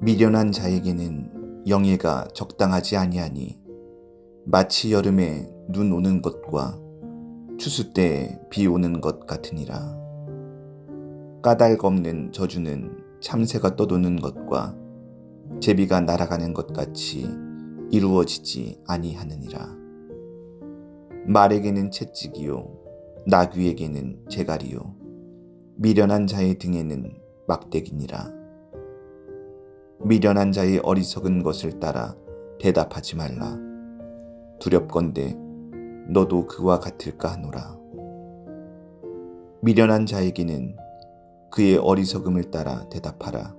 미련한 자에게는 영예가 적당하지 아니하니 마치 여름에 눈 오는 것과 추수 때에 비 오는 것 같으니라. 까닭 없는 저주는 참새가 떠도는 것과 제비가 날아가는 것 같이 이루어지지 아니하느니라. 말에게는 채찍이요 나귀에게는 재갈이요 미련한 자의 등에는 막대기니라. 미련한 자의 어리석은 것을 따라 대답하지 말라. 두렵건대 너도 그와 같을까 하노라. 미련한 자에게는 그의 어리석음을 따라 대답하라.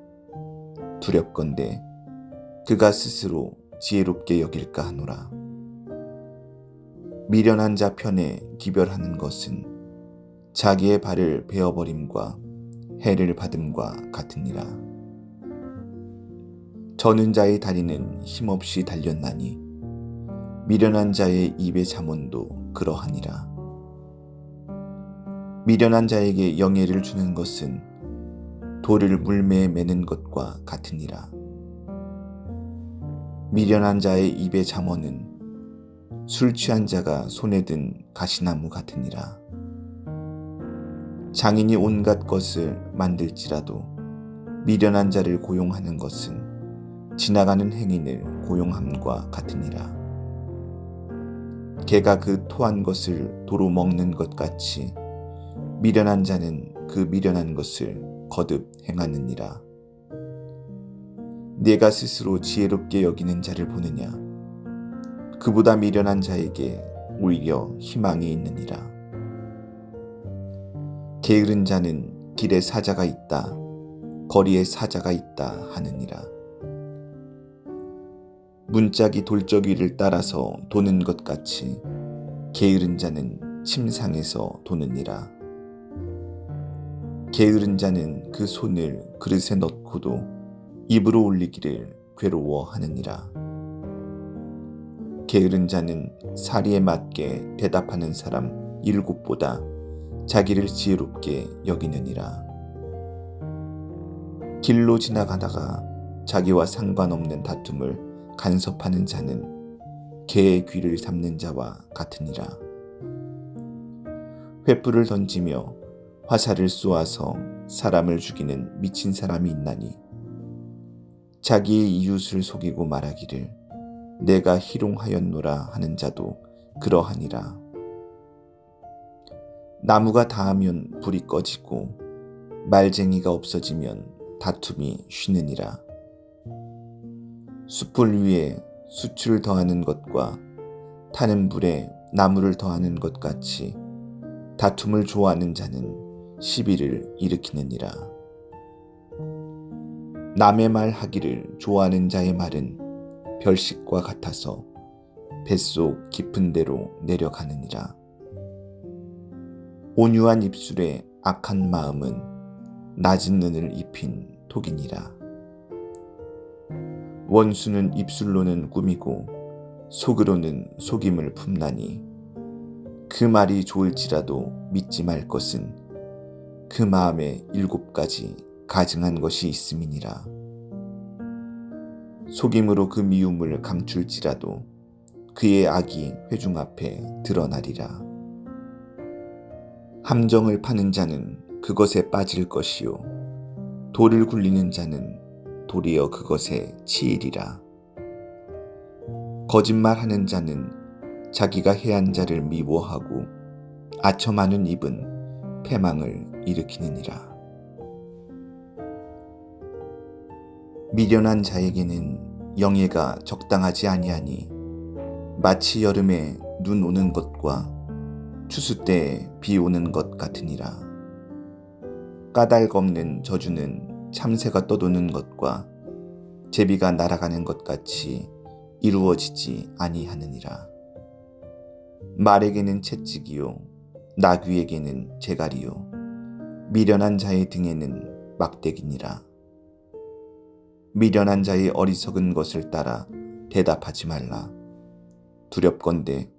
두렵건대 그가 스스로 지혜롭게 여길까 하노라. 미련한 자 편에 기별하는 것은 자기의 발을 베어버림과 해를 받음과 같으니라. 저는 자의 다리는 힘없이 달렸나니 미련한 자의 입의 잠언도 그러하니라. 미련한 자에게 영예를 주는 것은 돌을 물매에 매는 것과 같으니라. 미련한 자의 입의 잠언은 술 취한 자가 손에 든 가시나무 같으니라. 장인이 온갖 것을 만들지라도 미련한 자를 고용하는 것은 지나가는 행인을 고용함과 같으니라. 개가 그 토한 것을 도로 먹는 것 같이 미련한 자는 그 미련한 것을 거듭 행하느니라. 네가 스스로 지혜롭게 여기는 자를 보느냐? 그보다 미련한 자에게 오히려 희망이 있느니라. 게으른 자는 길에 사자가 있다, 거리에 사자가 있다 하느니라. 문짝이 돌적 위를 따라서 도는 것 같이 게으른 자는 침상에서 도느니라. 게으른 자는 그 손을 그릇에 넣고도 입으로 올리기를 괴로워하느니라. 게으른 자는 사리에 맞게 대답하는 사람 7보다 자기를 지혜롭게 여기느니라. 길로 지나가다가 자기와 상관없는 다툼을 간섭하는 자는 개의 귀를 잡는 자와 같으니라. 횃불을 던지며 화살을 쏘아서 사람을 죽이는 미친 사람이 있나니 자기의 이웃을 속이고 말하기를 내가 희롱하였노라 하는 자도 그러하니라. 나무가 닿으면 불이 꺼지고 말쟁이가 없어지면 다툼이 쉬느니라. 숯불 위에 수추를 더하는 것과 타는 불에 나무를 더하는 것 같이 다툼을 좋아하는 자는 시비를 일으키느니라. 남의 말 하기를 좋아하는 자의 말은 별식과 같아서 뱃속 깊은 데로 내려가느니라. 온유한 입술에 악한 마음은 낮은 눈을 입힌 독이니라. 원수는 입술로는 꾸미고 속으로는 속임을 품나니 그 말이 좋을지라도 믿지 말 것은 그 마음에 7가지 가증한 것이 있음이니라. 속임으로 그 미움을 감출지라도 그의 악이 회중 앞에 드러나리라. 함정을 파는 자는 그것에 빠질 것이요 돌을 굴리는 자는 도리어 그것에 치이리라. 거짓말하는 자는 자기가 해한 자를 미워하고 아첨하는 입은 패망을 일으키느니라. 미련한 자에게는 영예가 적당하지 아니하니 마치 여름에 눈 오는 것과 추수 때에 비 오는 것 같으니라. 까닭 없는 저주는 참새가 떠도는 것과 제비가 날아가는 것 같이 이루어지지 아니하느니라. 말에게는 채찍이요 나귀에게는 재갈이요 미련한 자의 등에는 막대기니라. 미련한 자의 어리석은 것을 따라 대답하지 말라. 두렵건대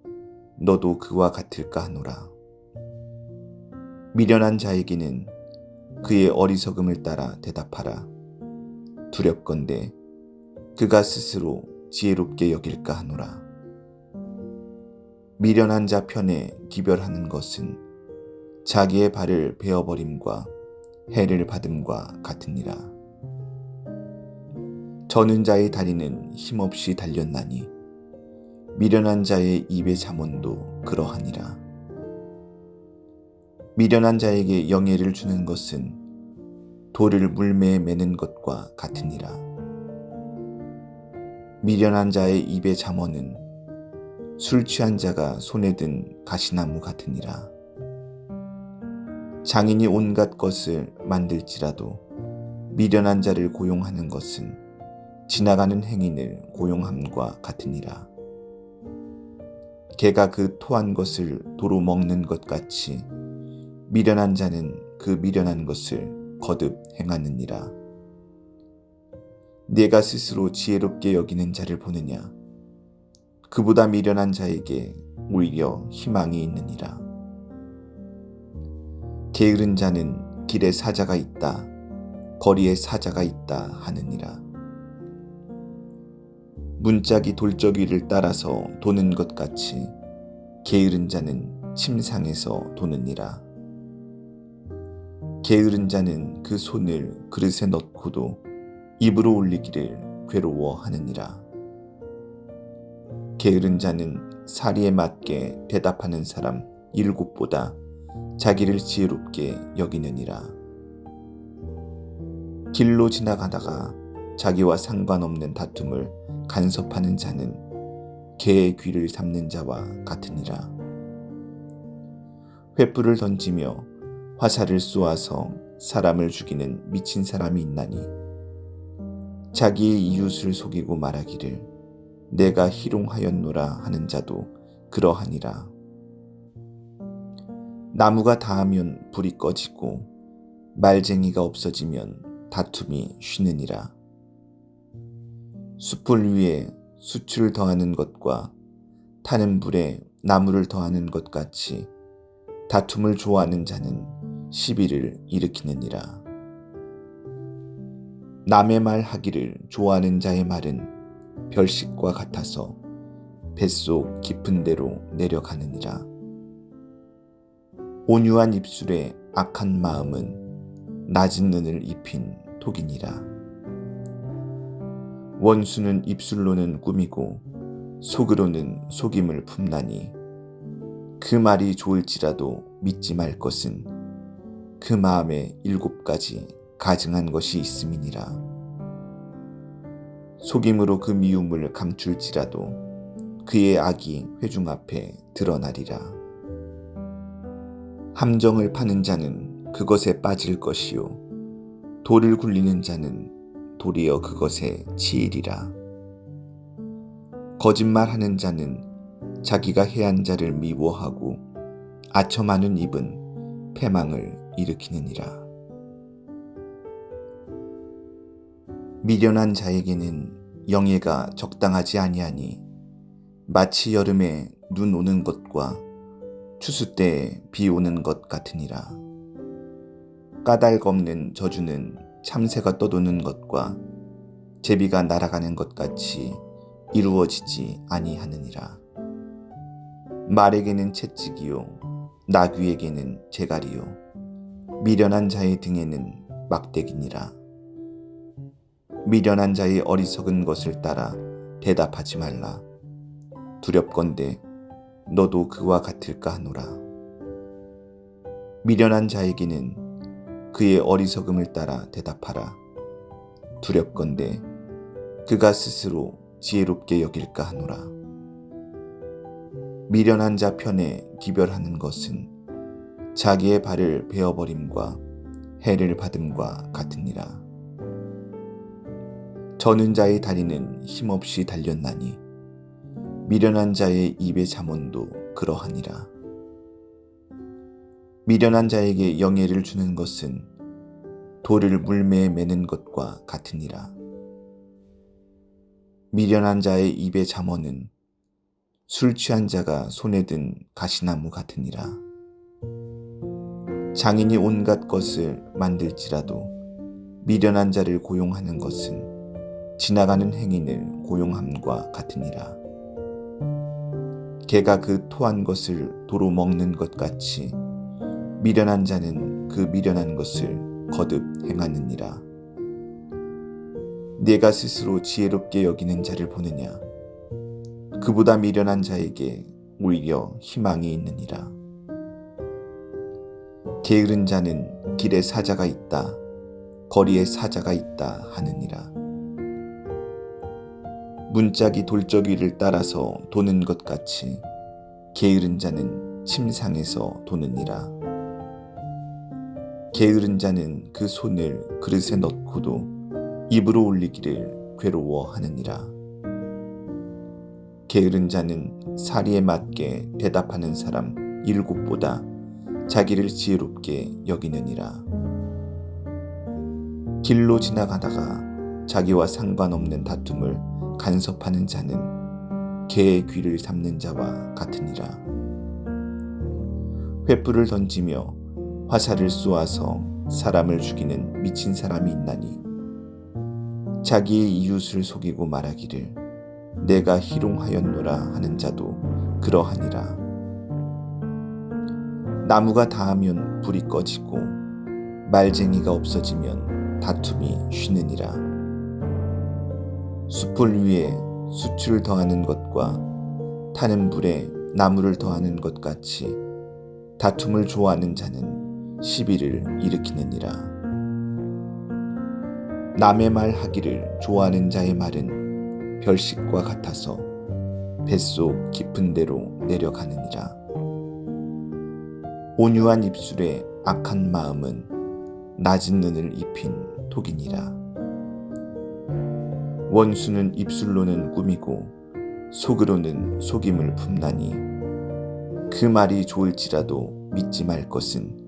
너도 그와 같을까 하노라. 미련한 자에게는 그의 어리석음을 따라 대답하라. 두렵건대 그가 스스로 지혜롭게 여길까 하노라. 미련한 자 편에 기별하는 것은 자기의 발을 베어버림과 해를 받음과 같으니라. 저는 자의 다리는 힘없이 달렸나니 미련한 자의 입의 잠언도 그러하니라. 미련한 자에게 영예를 주는 것은 돌을 물매에 매는 것과 같으니라. 미련한 자의 입의 잠언은 술 취한 자가 손에 든 가시나무 같으니라. 장인이 온갖 것을 만들지라도 미련한 자를 고용하는 것은 지나가는 행인을 고용함과 같으니라. 개가 그 토한 것을 도로 먹는 것 같이 미련한 자는 그 미련한 것을 거듭 행하느니라. 네가 스스로 지혜롭게 여기는 자를 보느냐? 그보다 미련한 자에게 오히려 희망이 있느니라. 게으른 자는 길에 사자가 있다, 거리에 사자가 있다 하느니라. 문짝이 돌적 위를 따라서 도는 것 같이 게으른 자는 침상에서 도느니라. 게으른 자는 그 손을 그릇에 넣고도 입으로 올리기를 괴로워하느니라. 게으른 자는 사리에 맞게 대답하는 사람 7보다 자기를 지혜롭게 여기느니라. 길로 지나가다가 자기와 상관없는 다툼을 간섭하는 자는 개의 귀를 잡는 자와 같으니라. 횃불을 던지며 화살을 쏘아서 사람을 죽이는 미친 사람이 있나니 자기의 이웃을 속이고 말하기를 내가 희롱하였노라 하는 자도 그러하니라. 나무가 닿으면 불이 꺼지고 말쟁이가 없어지면 다툼이 쉬느니라. 숯불 위에 수치를 더하는 것과 타는 불에 나무를 더하는 것 같이 다툼을 좋아하는 자는 시비를 일으키느니라. 남의 말 하기를 좋아하는 자의 말은 별식과 같아서 뱃속 깊은 데로 내려가느니라. 온유한 입술에 악한 마음은 낮은 눈을 입힌 독이니라. 원수는 입술로는 꾸미고 속으로는 속임을 품나니 그 말이 좋을지라도 믿지 말 것은 그 마음에 7가지 가증한 것이 있음이니라. 속임으로 그 미움을 감출지라도 그의 악이 회중 앞에 드러나리라. 함정을 파는 자는 그것에 빠질 것이요 돌을 굴리는 자는 도리어 그것에 치이리라. 거짓말하는 자는 자기가 해한 자를 미워하고 아첨하는 입은 패망을 일으키느니라. 미련한 자에게는 영예가 적당하지 아니하니 마치 여름에 눈 오는 것과 추수 때에 비 오는 것 같으니라. 까닭 없는 저주는 참새가 떠도는 것과 제비가 날아가는 것 같이 이루어지지 아니하느니라. 말에게는 채찍이요 나귀에게는 재갈이요 미련한 자의 등에는 막대기니라. 미련한 자의 어리석은 것을 따라 대답하지 말라. 두렵건대 너도 그와 같을까 하노라. 미련한 자에게는 그의 어리석음을 따라 대답하라. 두렵건대 그가 스스로 지혜롭게 여길까 하노라. 미련한 자 편에 기별하는 것은 자기의 발을 베어버림과 해를 받음과 같으니라. 저는 자의 다리는 힘없이 달렸나니 미련한 자의 입의 잠언도 그러하니라. 미련한 자에게 영예를 주는 것은 돌을 물매에 매는 것과 같으니라. 미련한 자의 입의 잠언은 술 취한 자가 손에 든 가시나무 같으니라. 장인이 온갖 것을 만들지라도 미련한 자를 고용하는 것은 지나가는 행인을 고용함과 같으니라. 개가 그 토한 것을 도로 먹는 것 같이 미련한 자는 그 미련한 것을 거듭 행하느니라. 네가 스스로 지혜롭게 여기는 자를 보느냐? 그보다 미련한 자에게 오히려 희망이 있느니라. 게으른 자는 길에 사자가 있다, 거리에 사자가 있다 하느니라. 문짝이 돌적 위를 따라서 도는 것 같이 게으른 자는 침상에서 도느니라. 게으른 자는 그 손을 그릇에 넣고도 입으로 올리기를 괴로워하느니라. 게으른 자는 사리에 맞게 대답하는 사람 7보다 자기를 지혜롭게 여기느니라. 길로 지나가다가 자기와 상관없는 다툼을 간섭하는 자는 개의 귀를 잡는 자와 같으니라. 횃불을 던지며 화살을 쏘아서 사람을 죽이는 미친 사람이 있나니 자기의 이웃을 속이고 말하기를 내가 희롱하였노라 하는 자도 그러하니라. 나무가 닿으면 불이 꺼지고 말쟁이가 없어지면 다툼이 쉬느니라. 숯불 위에 수추를 더하는 것과 타는 불에 나무를 더하는 것 같이 다툼을 좋아하는 자는 시비를 일으키느니라. 남의 말 하기를 좋아하는 자의 말은 별식과 같아서 뱃속 깊은 데로 내려가느니라. 온유한 입술에 악한 마음은 낮은 눈을 입힌 독이니라. 원수는 입술로는 꾸미고 속으로는 속임을 품나니 그 말이 좋을지라도 믿지 말 것은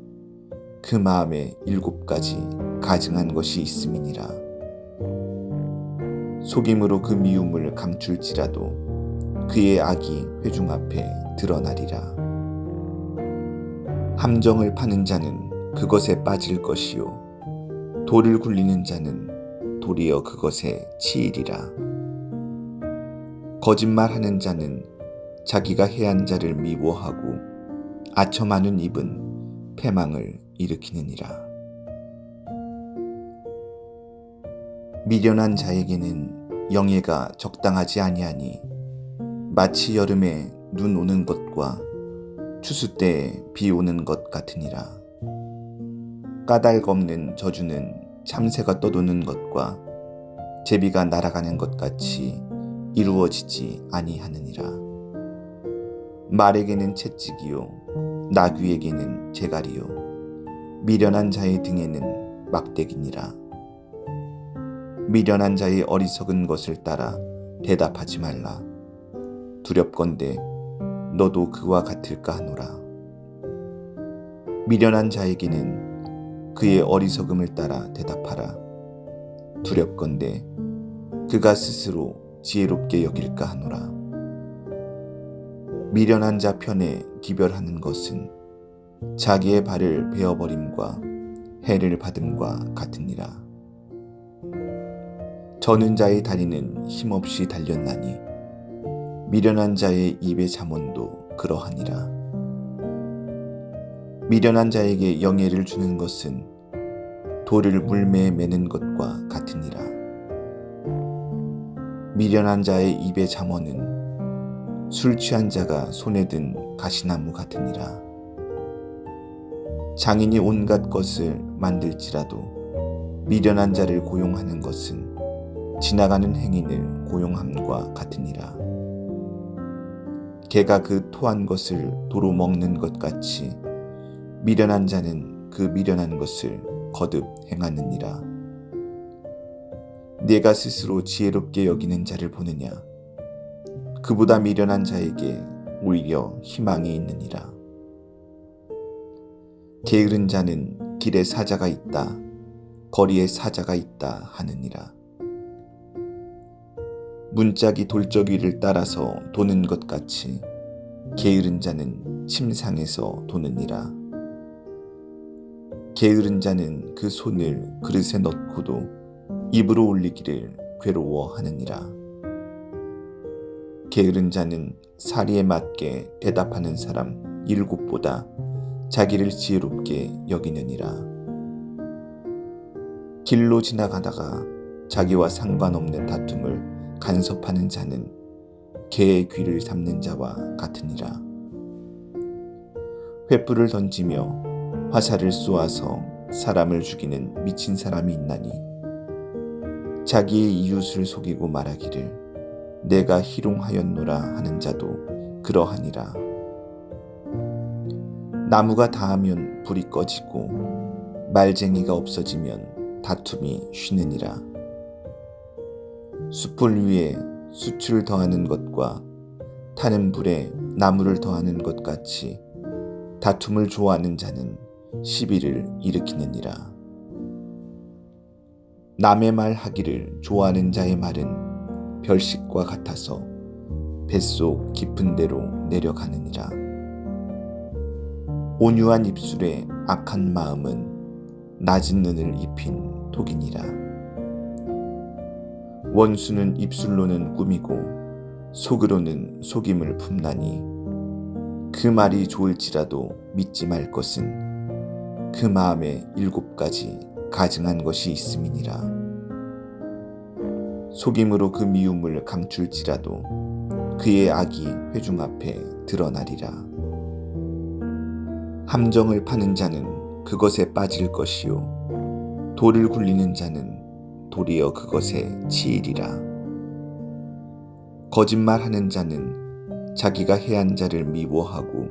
그 마음에 7가지 가증한 것이 있음이니라. 속임으로 그 미움을 감출지라도 그의 악이 회중 앞에 드러나리라. 함정을 파는 자는 그것에 빠질 것이요 돌을 굴리는 자는 도리어 그것에 치이리라. 거짓말하는 자는 자기가 해한 자를 미워하고 아첨하는 입은 패망을 일으키느니라. 미련한 자에게는 영예가 적당하지 아니하니 마치 여름에 눈 오는 것과 추수 때에 비 오는 것 같으니라. 까닭 없는 저주는 참새가 떠도는 것과 제비가 날아가는 것 같이 이루어지지 아니하느니라. 말에게는 채찍이요 나귀에게는 재갈이요 미련한 자의 등에는 막대기니라. 미련한 자의 어리석은 것을 따라 대답하지 말라. 두렵건대 너도 그와 같을까 하노라. 미련한 자에게는 그의 어리석음을 따라 대답하라. 두렵건대 그가 스스로 지혜롭게 여길까 하노라. 미련한 자 편에 기별하는 것은 자기의 발을 베어버림과 해를 받음과 같으니라. 저는 자의 다리는 힘없이 달렸나니 미련한 자의 입의 잠언도 그러하니라. 미련한 자에게 영예를 주는 것은 돌을 물매에 매는 것과 같으니라. 미련한 자의 입의 잠언은 술 취한 자가 손에 든 가시나무 같으니라. 장인이 온갖 것을 만들지라도 미련한 자를 고용하는 것은 지나가는 행인을 고용함과 같으니라. 개가 그 토한 것을 도로 먹는 것 같이 미련한 자는 그 미련한 것을 거듭 행하느니라. 네가 스스로 지혜롭게 여기는 자를 보느냐? 그보다 미련한 자에게 오히려 희망이 있느니라. 게으른 자는 길에 사자가 있다, 거리에 사자가 있다 하느니라. 문짝이 돌적 위를 따라서 도는 것 같이 게으른 자는 침상에서 도느니라. 게으른 자는 그 손을 그릇에 넣고도 입으로 올리기를 괴로워하느니라. 게으른 자는 사리에 맞게 대답하는 사람 7보다 자기를 지혜롭게 여기느니라. 길로 지나가다가 자기와 상관없는 다툼을 간섭하는 자는 개의 귀를 잡는 자와 같으니라. 횃불을 던지며 화살을 쏘아서 사람을 죽이는 미친 사람이 있나니 자기의 이웃을 속이고 말하기를 내가 희롱하였노라 하는 자도 그러하니라. 나무가 닿으면 불이 꺼지고 말쟁이가 없어지면 다툼이 쉬느니라. 숯불 위에 수치를 더하는 것과 타는 불에 나무를 더하는 것 같이 다툼을 좋아하는 자는 시비를 일으키느니라. 남의 말 하기를 좋아하는 자의 말은 별식과 같아서 뱃속 깊은 데로 내려가느니라. 온유한 입술에 악한 마음은 낮은 눈을 입힌 독이니라. 원수는 입술로는 꾸미고 속으로는 속임을 품나니 그 말이 좋을지라도 믿지 말 것은 그 마음에 7가지 가증한 것이 있음이니라. 속임으로 그 미움을 감출지라도 그의 악이 회중 앞에 드러나리라. 함정을 파는 자는 그것에 빠질 것이요 돌을 굴리는 자는 도리어 그것에 치이리라. 거짓말하는 자는 자기가 해한 자를 미워하고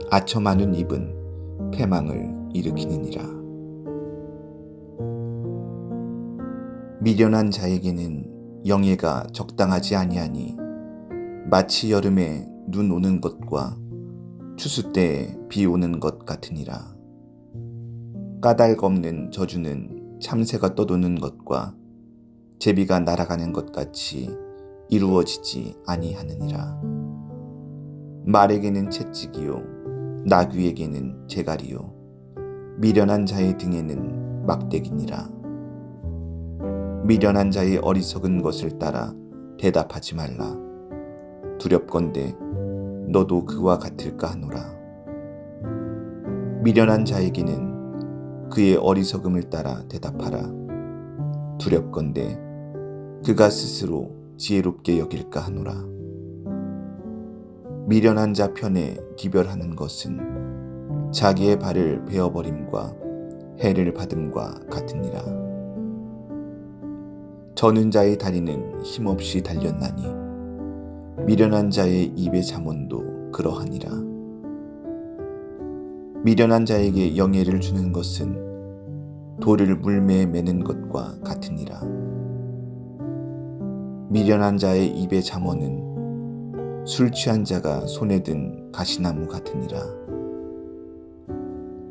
아첨하는 입은 패망을 일으키느니라. 미련한 자에게는 영예가 적당하지 아니하니 마치 여름에 눈 오는 것과 추수 때에 비 오는 것 같으니라. 까닭 없는 저주는 참새가 떠도는 것과 제비가 날아가는 것 같이 이루어지지 아니하느니라. 말에게는 채찍이요 나귀에게는 재갈이요 미련한 자의 등에는 막대기니라. 미련한 자의 어리석은 것을 따라 대답하지 말라. 두렵건대 너도 그와 같을까 하노라. 미련한 자에게는 그의 어리석음을 따라 대답하라. 두렵건대 그가 스스로 지혜롭게 여길까 하노라. 미련한 자 편에 기별하는 것은 자기의 발을 베어버림과 해를 받음과 같으니라. 저는 자의 다리는 힘없이 달렸나니 미련한 자의 입의 잠언도 그러하니라. 미련한 자에게 영예를 주는 것은 돌을 물매에 매는 것과 같으니라. 미련한 자의 입의 잠언은 술 취한 자가 손에 든 가시나무 같으니라.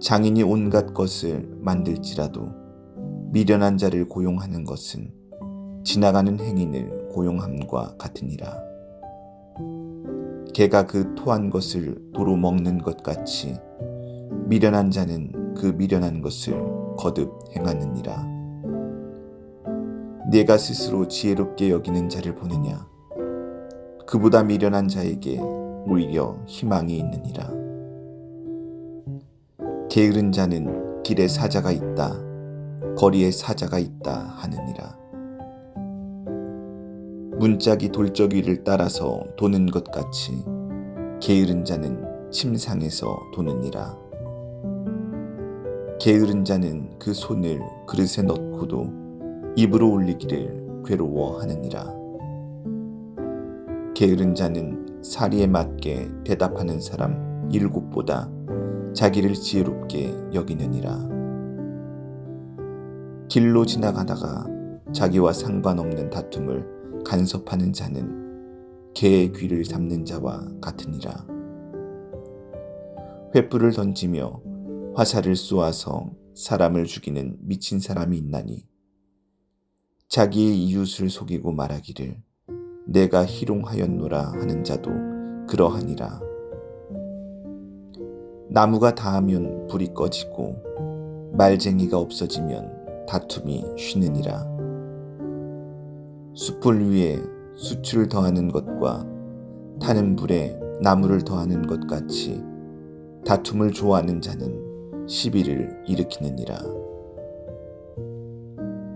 장인이 온갖 것을 만들지라도 미련한 자를 고용하는 것은 지나가는 행인을 고용함과 같으니라. 개가 그 토한 것을 도로 먹는 것 같이 미련한 자는 그 미련한 것을 거듭 행하느니라. 네가 스스로 지혜롭게 여기는 자를 보느냐? 그보다 미련한 자에게 오히려 희망이 있느니라. 게으른 자는 길에 사자가 있다, 거리에 사자가 있다 하느니라. 문짝이 돌적 위를 따라서 도는 것 같이 게으른 자는 침상에서 도느니라. 게으른 자는 그 손을 그릇에 넣고도 입으로 올리기를 괴로워하느니라. 게으른 자는 사리에 맞게 대답하는 사람 7보다 자기를 지혜롭게 여기느니라. 길로 지나가다가 자기와 상관없는 다툼을 간섭하는 자는 개의 귀를 잡는 자와 같으니라. 횃불을 던지며 화살을 쏘아서 사람을 죽이는 미친 사람이 있나니 자기의 이웃을 속이고 말하기를 내가 희롱하였노라 하는 자도 그러하니라. 나무가 닿으면 불이 꺼지고 말쟁이가 없어지면 다툼이 쉬느니라. 숯불 위에 수치를 더하는 것과 타는 불에 나무를 더하는 것 같이 다툼을 좋아하는 자는 시비를 일으키느니라.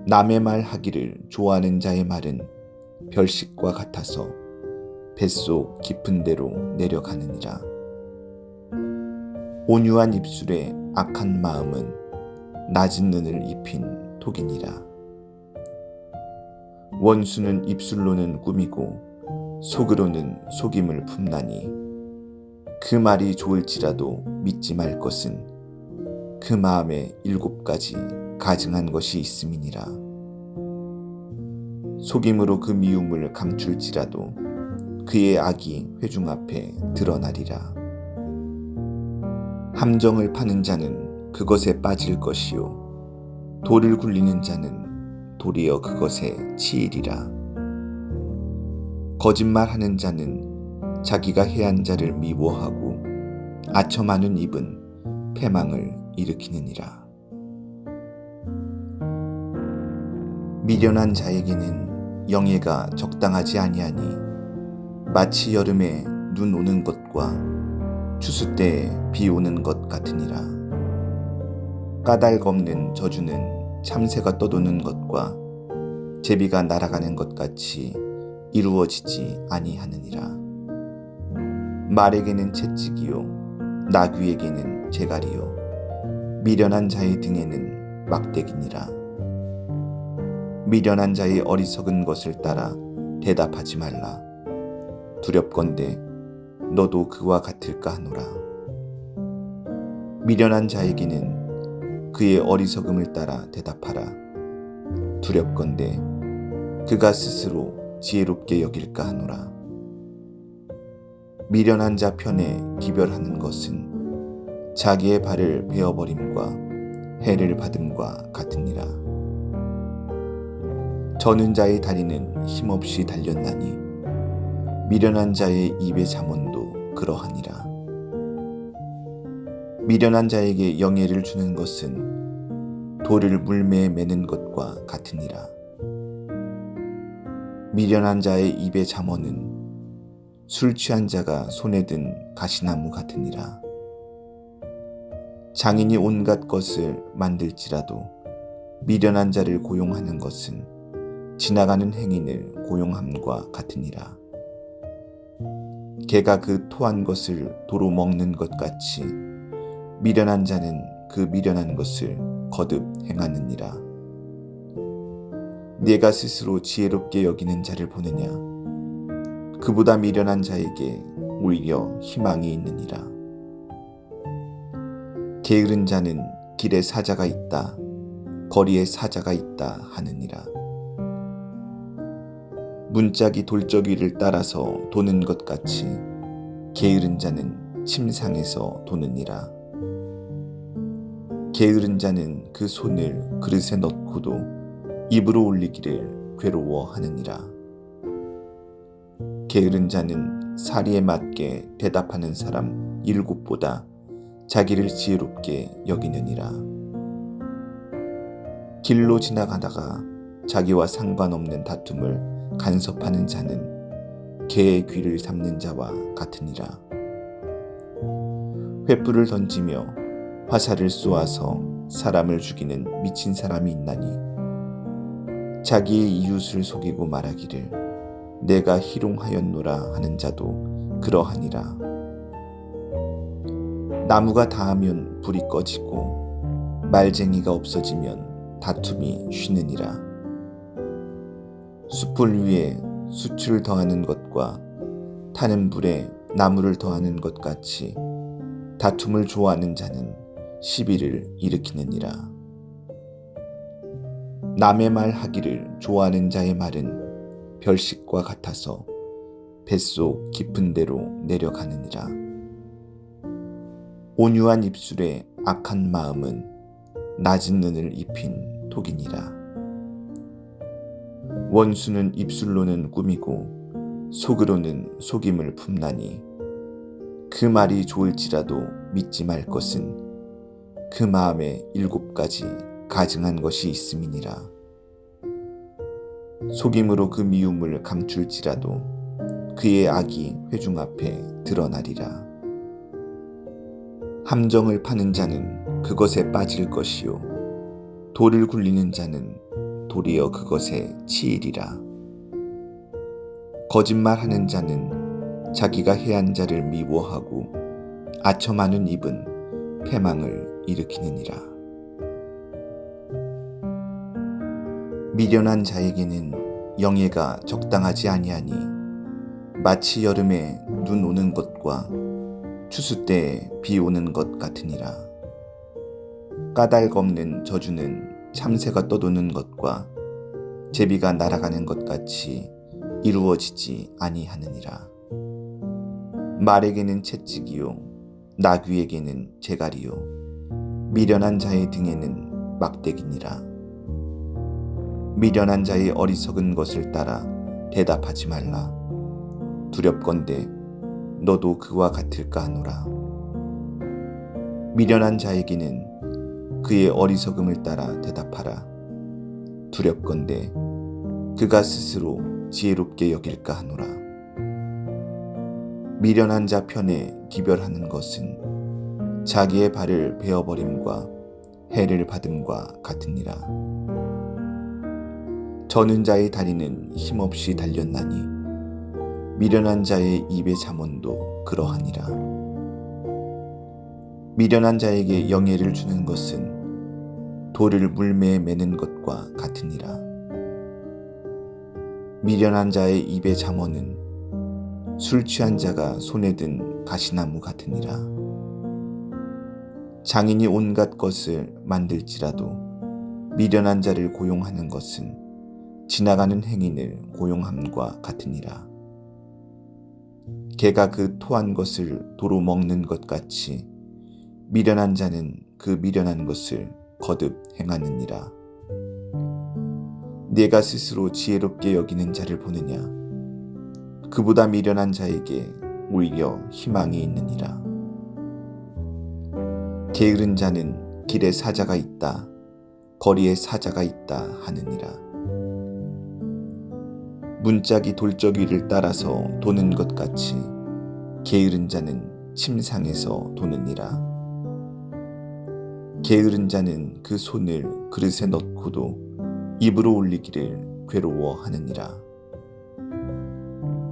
남의 말 하기를 좋아하는 자의 말은 별식과 같아서 뱃속 깊은 데로 내려가느니라. 온유한 입술에 악한 마음은 낮은 눈을 입힌 독이니라. 원수는 입술로는 꾸미고 속으로는 속임을 품나니 그 말이 좋을지라도 믿지 말 것은 그 마음에 7가지 가증한 것이 있음이니라. 속임으로 그 미움을 감출지라도 그의 악이 회중 앞에 드러나리라. 함정을 파는 자는 그것에 빠질 것이요 돌을 굴리는 자는 도리어 그것에 치이리라. 거짓말하는 자는 자기가 해한 자를 미워하고 아첨하는 입은 패망을 일으키느니라. 미련한 자에게는 영예가 적당하지 아니하니 마치 여름에 눈 오는 것과 추수 때에 비 오는 것 같으니라. 까닭 없는 저주는 참새가 떠도는 것과 제비가 날아가는 것 같이 이루어지지 아니하느니라. 말에게는 채찍이요 나귀에게는 재갈이요 미련한 자의 등에는 막대기니라. 미련한 자의 어리석은 것을 따라 대답하지 말라. 두렵건대 너도 그와 같을까 하노라. 미련한 자에게는 그의 어리석음을 따라 대답하라. 두렵건대 그가 스스로 지혜롭게 여길까 하노라. 미련한 자 편에 기별하는 것은 자기의 발을 베어버림과 해를 받음과 같으니라. 저는 자의 다리는 힘없이 달렸나니 미련한 자의 입의 잠언도 그러하니라. 미련한 자에게 영예를 주는 것은 돌을 물매에 매는 것과 같으니라. 미련한 자의 입의 잠언은 술 취한 자가 손에 든 가시나무 같으니라. 장인이 온갖 것을 만들지라도 미련한 자를 고용하는 것은 지나가는 행인을 고용함과 같으니라. 개가 그 토한 것을 도로 먹는 것 같이 미련한 자는 그 미련한 것을 거듭 행하느니라. 네가 스스로 지혜롭게 여기는 자를 보느냐? 그보다 미련한 자에게 오히려 희망이 있느니라. 게으른 자는 길에 사자가 있다, 거리에 사자가 있다 하느니라. 문짝이 돌적 위를 따라서 도는 것 같이 게으른 자는 침상에서 도느니라. 게으른 자는 그 손을 그릇에 넣고도 입으로 올리기를 괴로워하느니라. 게으른 자는 사리에 맞게 대답하는 사람 7보다 자기를 지혜롭게 여기느니라. 길로 지나가다가 자기와 상관없는 다툼을 간섭하는 자는 개의 귀를 잡는 자와 같으니라. 횃불을 던지며 화살을 쏘아서 사람을 죽이는 미친 사람이 있나니 자기의 이웃을 속이고 말하기를 내가 희롱하였노라 하는 자도 그러하니라. 나무가 닿으면 불이 꺼지고 말쟁이가 없어지면 다툼이 쉬느니라. 숯불 위에 수치를 더하는 것과 타는 불에 나무를 더하는 것 같이 다툼을 좋아하는 자는 시비를 일으키느니라. 남의 말 하기를 좋아하는 자의 말은 별식과 같아서 뱃속 깊은 데로 내려가느니라. 온유한 입술에 악한 마음은 낮은 눈을 입힌 독이니라. 원수는 입술로는 꾸미고 속으로는 속임을 품나니 그 말이 좋을지라도 믿지 말 것은 그 마음에 7가지 가증한 것이 있음이니라. 속임으로 그 미움을 감출지라도 그의 악이 회중 앞에 드러나리라. 함정을 파는 자는 그것에 빠질 것이요 돌을 굴리는 자는 도리어 그것에 치이리라. 거짓말하는 자는 자기가 해한 자를 미워하고 아첨하는 입은 패망을 일으키느니라. 미련한 자에게는 영예가 적당하지 아니하니 마치 여름에 눈 오는 것과 추수 때에 비 오는 것 같으니라. 까닭 없는 저주는 참새가 떠도는 것과 제비가 날아가는 것 같이 이루어지지 아니하느니라. 말에게는 채찍이요 나귀에게는 재갈이요 미련한 자의 등에는 막대기니라. 미련한 자의 어리석은 것을 따라 대답하지 말라. 두렵건대 너도 그와 같을까 하노라. 미련한 자에게는 그의 어리석음을 따라 대답하라. 두렵건대 그가 스스로 지혜롭게 여길까 하노라. 미련한 자 편에 기별하는 것은 자기의 발을 베어버림과 해를 받음과 같으니라. 저는 자의 다리는 힘없이 달렸나니 미련한 자의 입의 잠언도 그러하니라. 미련한 자에게 영예를 주는 것은 돌을 물매에 매는 것과 같으니라. 미련한 자의 입의 잠언은 술 취한 자가 손에 든 가시나무 같으니라. 장인이 온갖 것을 만들지라도 미련한 자를 고용하는 것은 지나가는 행인을 고용함과 같으니라. 개가 그 토한 것을 도로 먹는 것 같이 미련한 자는 그 미련한 것을 거듭 행하느니라. 네가 스스로 지혜롭게 여기는 자를 보느냐? 그보다 미련한 자에게 오히려 희망이 있느니라. 게으른 자는 길에 사자가 있다, 거리에 사자가 있다 하느니라. 문짝이 돌적 위를 따라서 도는 것 같이 게으른 자는 침상에서 도느니라. 게으른 자는 그 손을 그릇에 넣고도 입으로 올리기를 괴로워하느니라.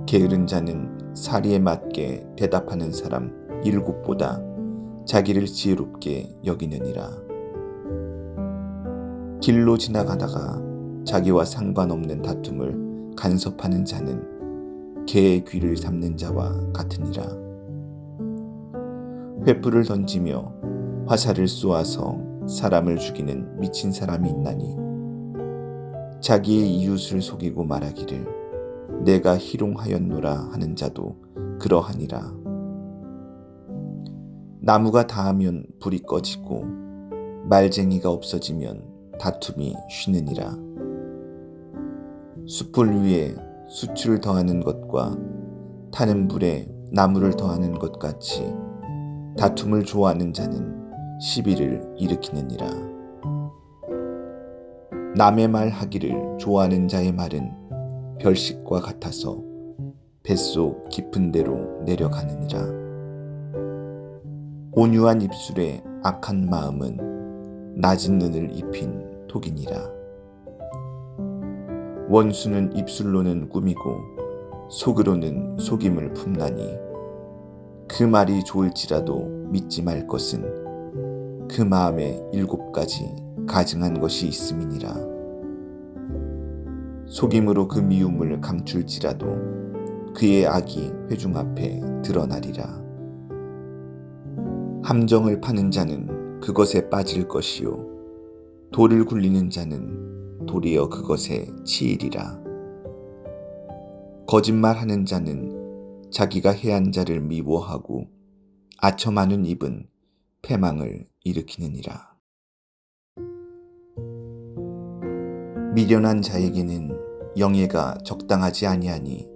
게으른 자는 사리에 맞게 대답하는 사람 7보다 자기를 지혜롭게 여기느니라. 길로 지나가다가 자기와 상관없는 다툼을 간섭하는 자는 개의 귀를 잡는 자와 같으니라. 횃불을 던지며 화살을 쏘아서 사람을 죽이는 미친 사람이 있나니 자기의 이웃을 속이고 말하기를 내가 희롱하였노라 하는 자도 그러하니라. 나무가 닿으면 불이 꺼지고 말쟁이가 없어지면 다툼이 쉬느니라. 숯불 위에 수추를 더하는 것과 타는 불에 나무를 더하는 것 같이 다툼을 좋아하는 자는 시비를 일으키느니라. 남의 말 하기를 좋아하는 자의 말은 별식과 같아서 뱃속 깊은 데로 내려가느니라. 온유한 입술에 악한 마음은 낮은 눈을 입힌 독이니라. 원수는 입술로는 꾸미고 속으로는 속임을 품나니 그 말이 좋을지라도 믿지 말 것은 그 마음에 7가지 가증한 것이 있음이니라. 속임으로 그 미움을 감출지라도 그의 악이 회중 앞에 드러나리라. 함정을 파는 자는 그것에 빠질 것이요 돌을 굴리는 자는 도리어 그것에 치이리라. 거짓말하는 자는 자기가 해한 자를 미워하고 아첨하는 입은 패망을 일으키느니라. 미련한 자에게는 영예가 적당하지 아니하니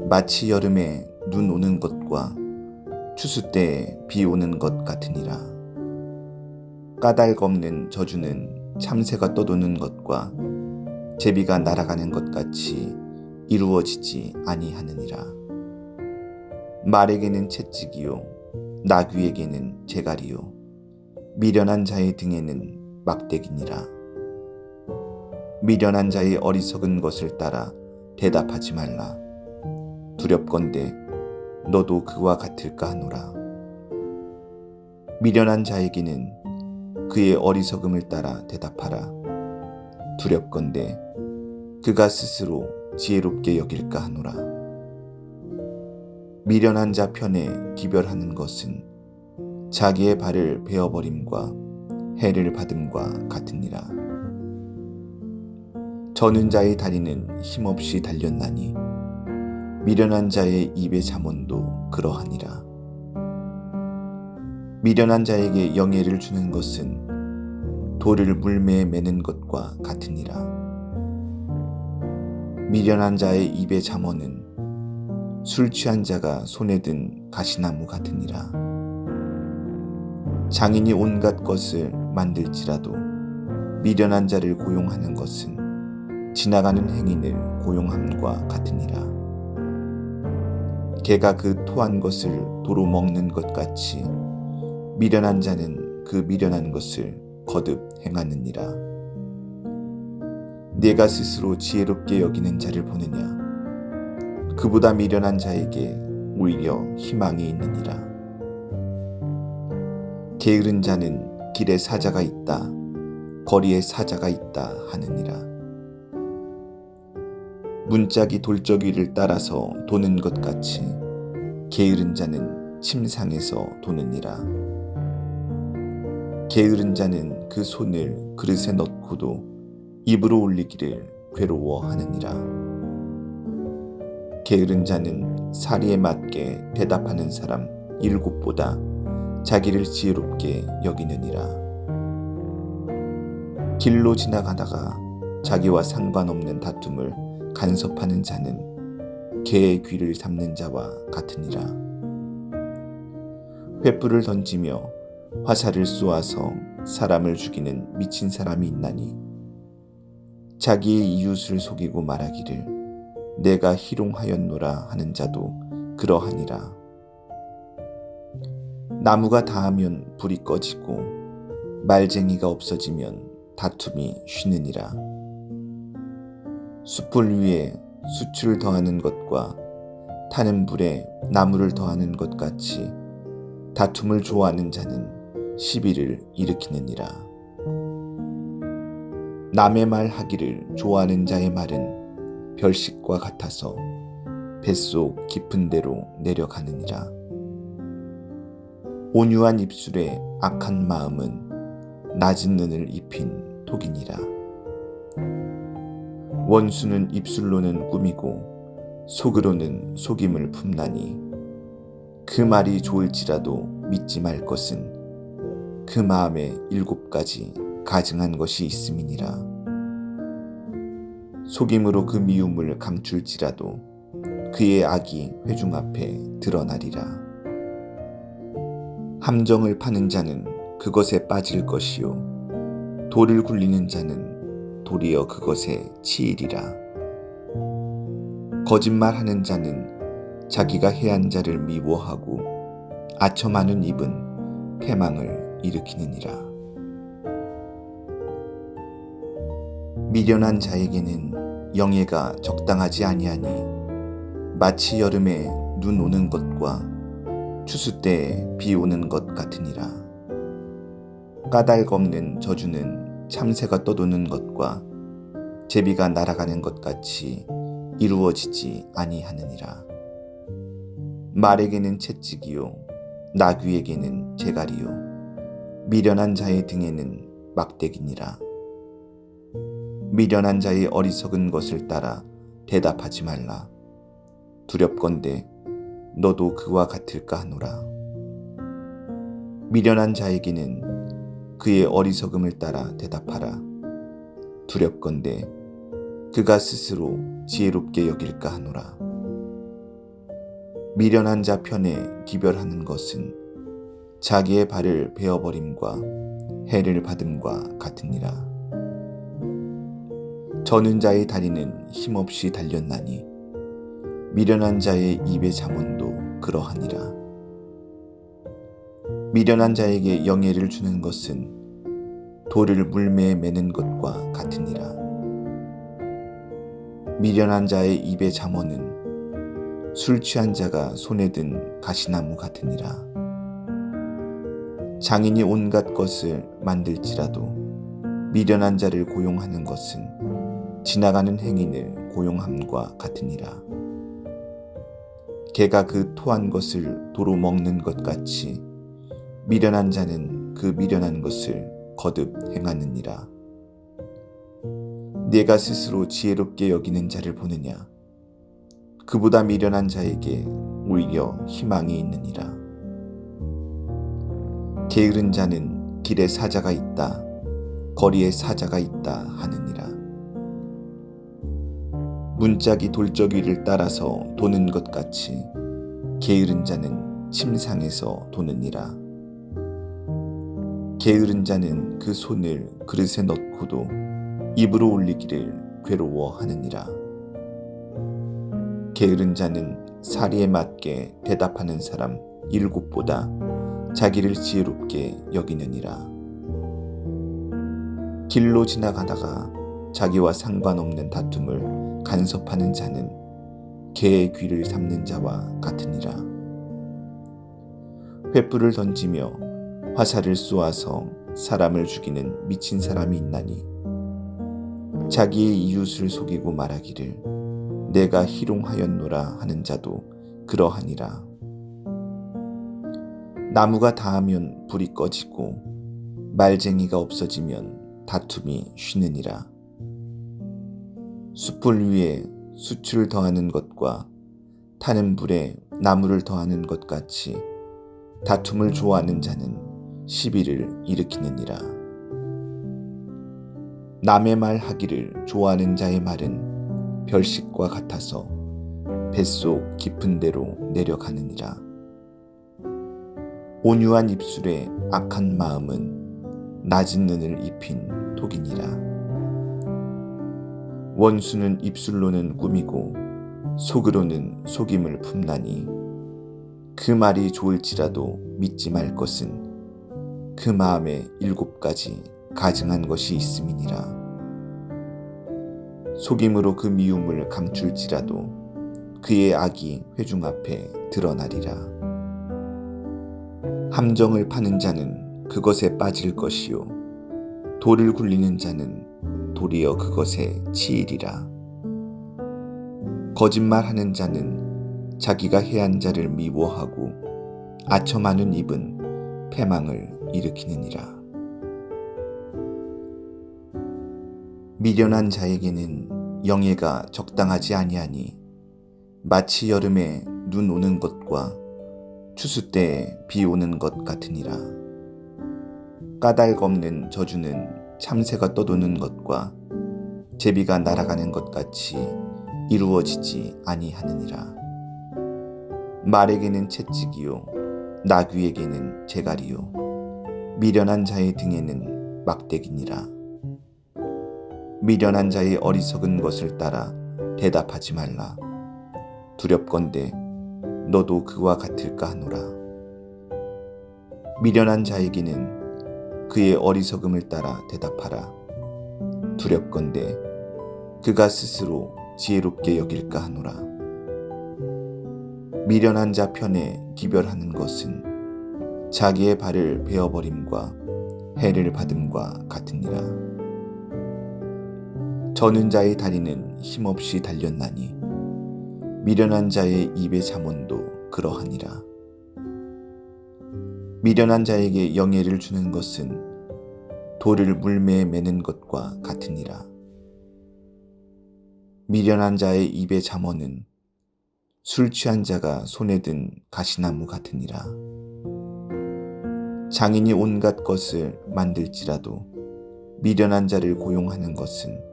마치 여름에 눈 오는 것과 추수 때에 비 오는 것 같으니라. 까닭 없는 저주는 참새가 떠도는 것과 제비가 날아가는 것 같이 이루어지지 아니하느니라. 말에게는 채찍이요 나귀에게는 재갈이요 미련한 자의 등에는 막대기니라. 미련한 자의 어리석은 것을 따라 대답하지 말라. 두렵건대 너도 그와 같을까 하노라. 미련한 자에게는 그의 어리석음을 따라 대답하라. 두렵건대 그가 스스로 지혜롭게 여길까 하노라. 미련한 자 편에 기별하는 것은 자기의 발을 베어버림과 해를 받음과 같으니라. 저는 자의 다리는 힘없이 달렸나니 미련한 자의 입의 잠언도 그러하니라. 미련한 자에게 영예를 주는 것은 돌을 물매에 매는 것과 같으니라. 미련한 자의 입의 잠언은 술 취한 자가 손에 든 가시나무 같으니라. 장인이 온갖 것을 만들지라도 미련한 자를 고용하는 것은 지나가는 행인을 고용함과 같으니라. 개가 그 토한 것을 도로 먹는 것 같이 미련한 자는 그 미련한 것을 거듭 행하느니라. 네가 스스로 지혜롭게 여기는 자를 보느냐? 그보다 미련한 자에게 오히려 희망이 있느니라. 게으른 자는 길에 사자가 있다, 거리에 사자가 있다 하느니라. 문짝이 돌적이를 따라서 도는 것 같이 게으른 자는 침상에서 도느니라. 게으른 자는 그 손을 그릇에 넣고도 입으로 올리기를 괴로워하느니라. 게으른 자는 사리에 맞게 대답하는 사람 7보다 자기를 지혜롭게 여기느니라. 길로 지나가다가 자기와 상관없는 다툼을 간섭하는 자는 개의 귀를 잡는 자와 같으니라. 횃불을 던지며 화살을 쏘아서 사람을 죽이는 미친 사람이 있나니 자기의 이웃을 속이고 말하기를 내가 희롱하였노라 하는 자도 그러하니라. 나무가 닿으면 불이 꺼지고 말쟁이가 없어지면 다툼이 쉬느니라. 숯불 위에 수출을 더하는 것과 타는 불에 나무를 더하는 것 같이 다툼을 좋아하는 자는 시비를 일으키느니라. 남의 말 하기를 좋아하는 자의 말은 별식과 같아서 뱃속 깊은 데로 내려가느니라. 온유한 입술에 악한 마음은 낮은 눈을 입힌 독이니라. 원수는 입술로는 꾸미고 속으로는 속임을 품나니 그 말이 좋을지라도 믿지 말 것은 그 마음에 7가지 가증한 것이 있음이니라. 속임으로 그 미움을 감출지라도 그의 악이 회중 앞에 드러나리라. 함정을 파는 자는 그것에 빠질 것이요 돌을 굴리는 자는 도리어 그것에 치이리라. 거짓말하는 자는 자기가 해한 자를 미워하고 아첨하는 입은 패망을 일으키느니라. 미련한 자에게는 영예가 적당하지 아니하니 마치 여름에 눈 오는 것과 추수 때에 비 오는 것 같으니라. 까닭 없는 저주는 참새가 떠도는 것과 제비가 날아가는 것 같이 이루어지지 아니하느니라. 말에게는 채찍이요 나귀에게는 재갈이요 미련한 자의 등에는 막대기니라. 미련한 자의 어리석은 것을 따라 대답하지 말라. 두렵건대 너도 그와 같을까 하노라. 미련한 자에게는 그의 어리석음을 따라 대답하라. 두렵건대 그가 스스로 지혜롭게 여길까 하노라. 미련한 자 편에 기별하는 것은 자기의 발을 베어버림과 해를 받음과 같으니라. 저는 자의 다리는 힘없이 달렸나니 미련한 자의 입의 잠언도 그러하니라. 미련한 자에게 영예를 주는 것은 돌을 물매에 매는 것과 같으니라. 미련한 자의 입의 잠언은 술 취한 자가 손에 든 가시나무 같으니라. 장인이 온갖 것을 만들지라도 미련한 자를 고용하는 것은 지나가는 행인을 고용함과 같으니라. 개가 그 토한 것을 도로 먹는 것 같이 미련한 자는 그 미련한 것을 거듭 행하느니라. 네가 스스로 지혜롭게 여기는 자를 보느냐? 그보다 미련한 자에게 오히려 희망이 있느니라. 게으른 자는 길에 사자가 있다, 거리에 사자가 있다 하느니라. 문짝이 돌적 위를 따라서 도는 것 같이 게으른 자는 침상에서 도느니라. 게으른 자는 그 손을 그릇에 넣고도 입으로 올리기를 괴로워하느니라. 게으른 자는 사리에 맞게 대답하는 사람 7보다 자기를 지혜롭게 여기느니라. 길로 지나가다가 자기와 상관없는 다툼을 간섭하는 자는 개의 귀를 잡는 자와 같으니라. 횃불을 던지며 화살을 쏘아서 사람을 죽이는 미친 사람이 있나니 자기의 이웃을 속이고 말하기를 내가 희롱하였노라 하는 자도 그러하니라. 나무가 닿으면 불이 꺼지고 말쟁이가 없어지면 다툼이 쉬느니라. 숯불 위에 수추를 더하는 것과 타는 불에 나무를 더하는 것 같이 다툼을 좋아하는 자는 시비를 일으키느니라. 남의 말 하기를 좋아하는 자의 말은 별식과 같아서 뱃속 깊은 데로 내려가느니라. 온유한 입술에 악한 마음은 낮은 눈을 입힌 독이니라. 원수는 입술로는 꾸미고 속으로는 속임을 품나니 그 말이 좋을지라도 믿지 말 것은 그 마음에 7가지 가증한 것이 있음이니라. 속임으로 그 미움을 감출지라도 그의 악이 회중 앞에 드러나리라. 함정을 파는 자는 그것에 빠질 것이요 돌을 굴리는 자는 도리어 그것에 치이리라. 거짓말하는 자는 자기가 해한 자를 미워하고 아첨하는 입은 패망을 일으키느니라. 미련한 자에게는 영예가 적당하지 아니하니 마치 여름에 눈 오는 것과 추수 때에 비 오는 것 같으니라. 까닭 없는 저주는 참새가 떠도는 것과 제비가 날아가는 것 같이 이루어지지 아니하느니라. 말에게는 채찍이요 나귀에게는 재갈이요 미련한 자의 등에는 막대기니라. 미련한 자의 어리석은 것을 따라 대답하지 말라. 두렵건대 너도 그와 같을까 하노라. 미련한 자에게는 그의 어리석음을 따라 대답하라. 두렵건대 그가 스스로 지혜롭게 여길까 하노라. 미련한 자 편에 기별하는 것은 자기의 발을 베어버림과 해를 받음과 같으니라. 저는 자의 다리는 힘없이 달렸나니 미련한 자의 입의 잠언도 그러하니라. 미련한 자에게 영예를 주는 것은 돌을 물매에 매는 것과 같으니라. 미련한 자의 입의 잠언은 술 취한 자가 손에 든 가시나무 같으니라. 장인이 온갖 것을 만들지라도 미련한 자를 고용하는 것은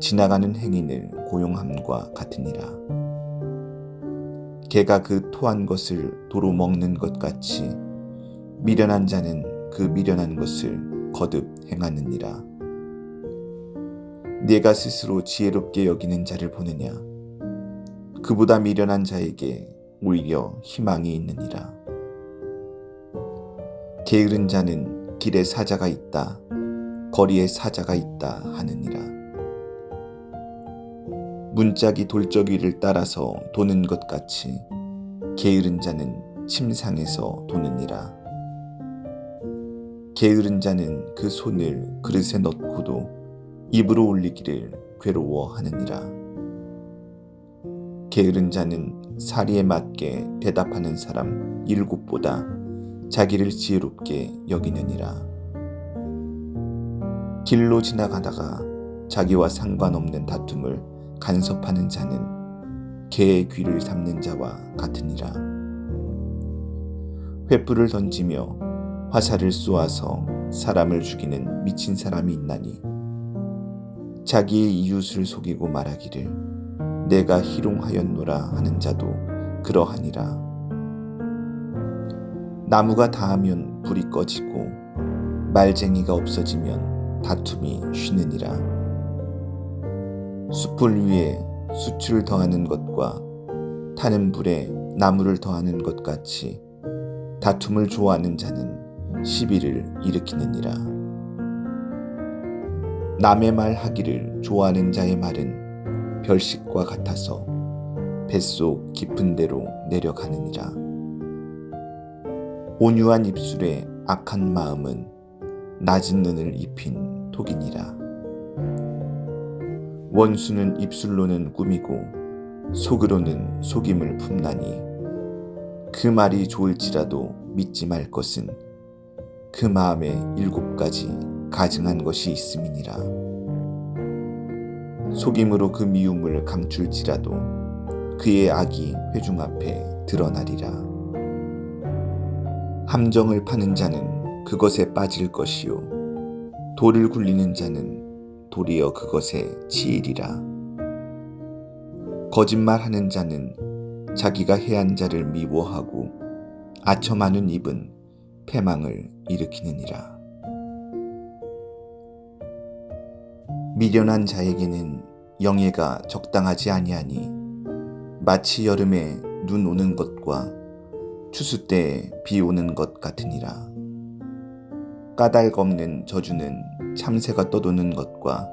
지나가는 행인을 고용함과 같으니라. 개가 그 토한 것을 도로 먹는 것 같이 미련한 자는 그 미련한 것을 거듭 행하느니라. 네가 스스로 지혜롭게 여기는 자를 보느냐? 그보다 미련한 자에게 오히려 희망이 있느니라. 게으른 자는 길에 사자가 있다, 거리에 사자가 있다 하느니라. 문짝이 돌적 위를 따라서 도는 것 같이 게으른 자는 침상에서 도느니라. 게으른 자는 그 손을 그릇에 넣고도 입으로 올리기를 괴로워하느니라. 게으른 자는 사리에 맞게 대답하는 사람 7보다 자기를 지혜롭게 여기느니라. 길로 지나가다가 자기와 상관없는 다툼을 간섭하는 자는 개의 귀를 잡는 자와 같으니라. 횃불을 던지며 화살을 쏘아서 사람을 죽이는 미친 사람이 있나니 자기의 이웃을 속이고 말하기를 내가 희롱하였노라 하는 자도 그러하니라. 나무가 닿으면 불이 꺼지고 말쟁이가 없어지면 다툼이 쉬느니라. 숯불 위에 수치를 더하는 것과 타는 불에 나무를 더하는 것 같이 다툼을 좋아하는 자는 시비를 일으키느니라. 남의 말 하기를 좋아하는 자의 말은 별식과 같아서 뱃속 깊은 데로 내려가느니라. 온유한 입술에 악한 마음은 낮은 눈을 입힌 독이니라. 원수는 입술로는 꾸미고 속으로는 속임을 품나니 그 말이 좋을지라도 믿지 말 것은 그 마음에 7가지 가증한 것이 있음이니라. 속임으로 그 미움을 감출지라도 그의 악이 회중 앞에 드러나리라. 함정을 파는 자는 그것에 빠질 것이요 돌을 굴리는 자는 도리어 그것에 치이리라. 거짓말하는 자는 자기가 해한 자를 미워하고 아첨하는 입은 패망을 일으키느니라. 미련한 자에게는 영예가 적당하지 아니하니 마치 여름에 눈 오는 것과 추수 때에 비 오는 것 같으니라. 까닭 없는 저주는 참새가 떠도는 것과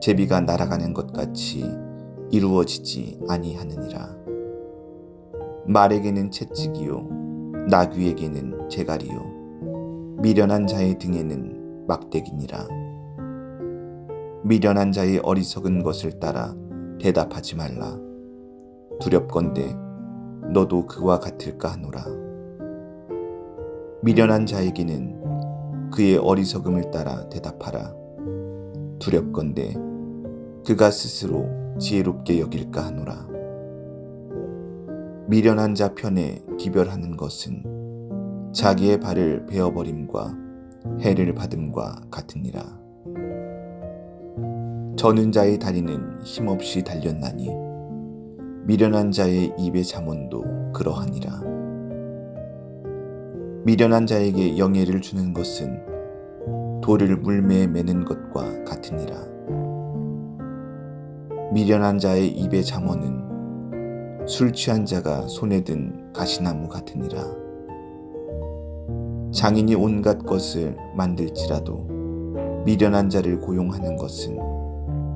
제비가 날아가는 것 같이 이루어지지 아니하느니라. 말에게는 채찍이요 나귀에게는 재갈이요 미련한 자의 등에는 막대기니라. 미련한 자의 어리석은 것을 따라 대답하지 말라. 두렵건대 너도 그와 같을까 하노라. 미련한 자에게는 그의 어리석음을 따라 대답하라. 두렵건대 그가 스스로 지혜롭게 여길까 하노라. 미련한 자 편에 기별하는 것은 자기의 발을 베어버림과 해를 받음과 같으니라. 저는 자의 다리는 힘없이 달렸나니 미련한 자의 입의 잠언도 그러하니라. 미련한 자에게 영예를 주는 것은 돌을 물매에 매는 것과 같으니라. 미련한 자의 입의 잠언은 술 취한 자가 손에 든 가시나무 같으니라. 장인이 온갖 것을 만들지라도 미련한 자를 고용하는 것은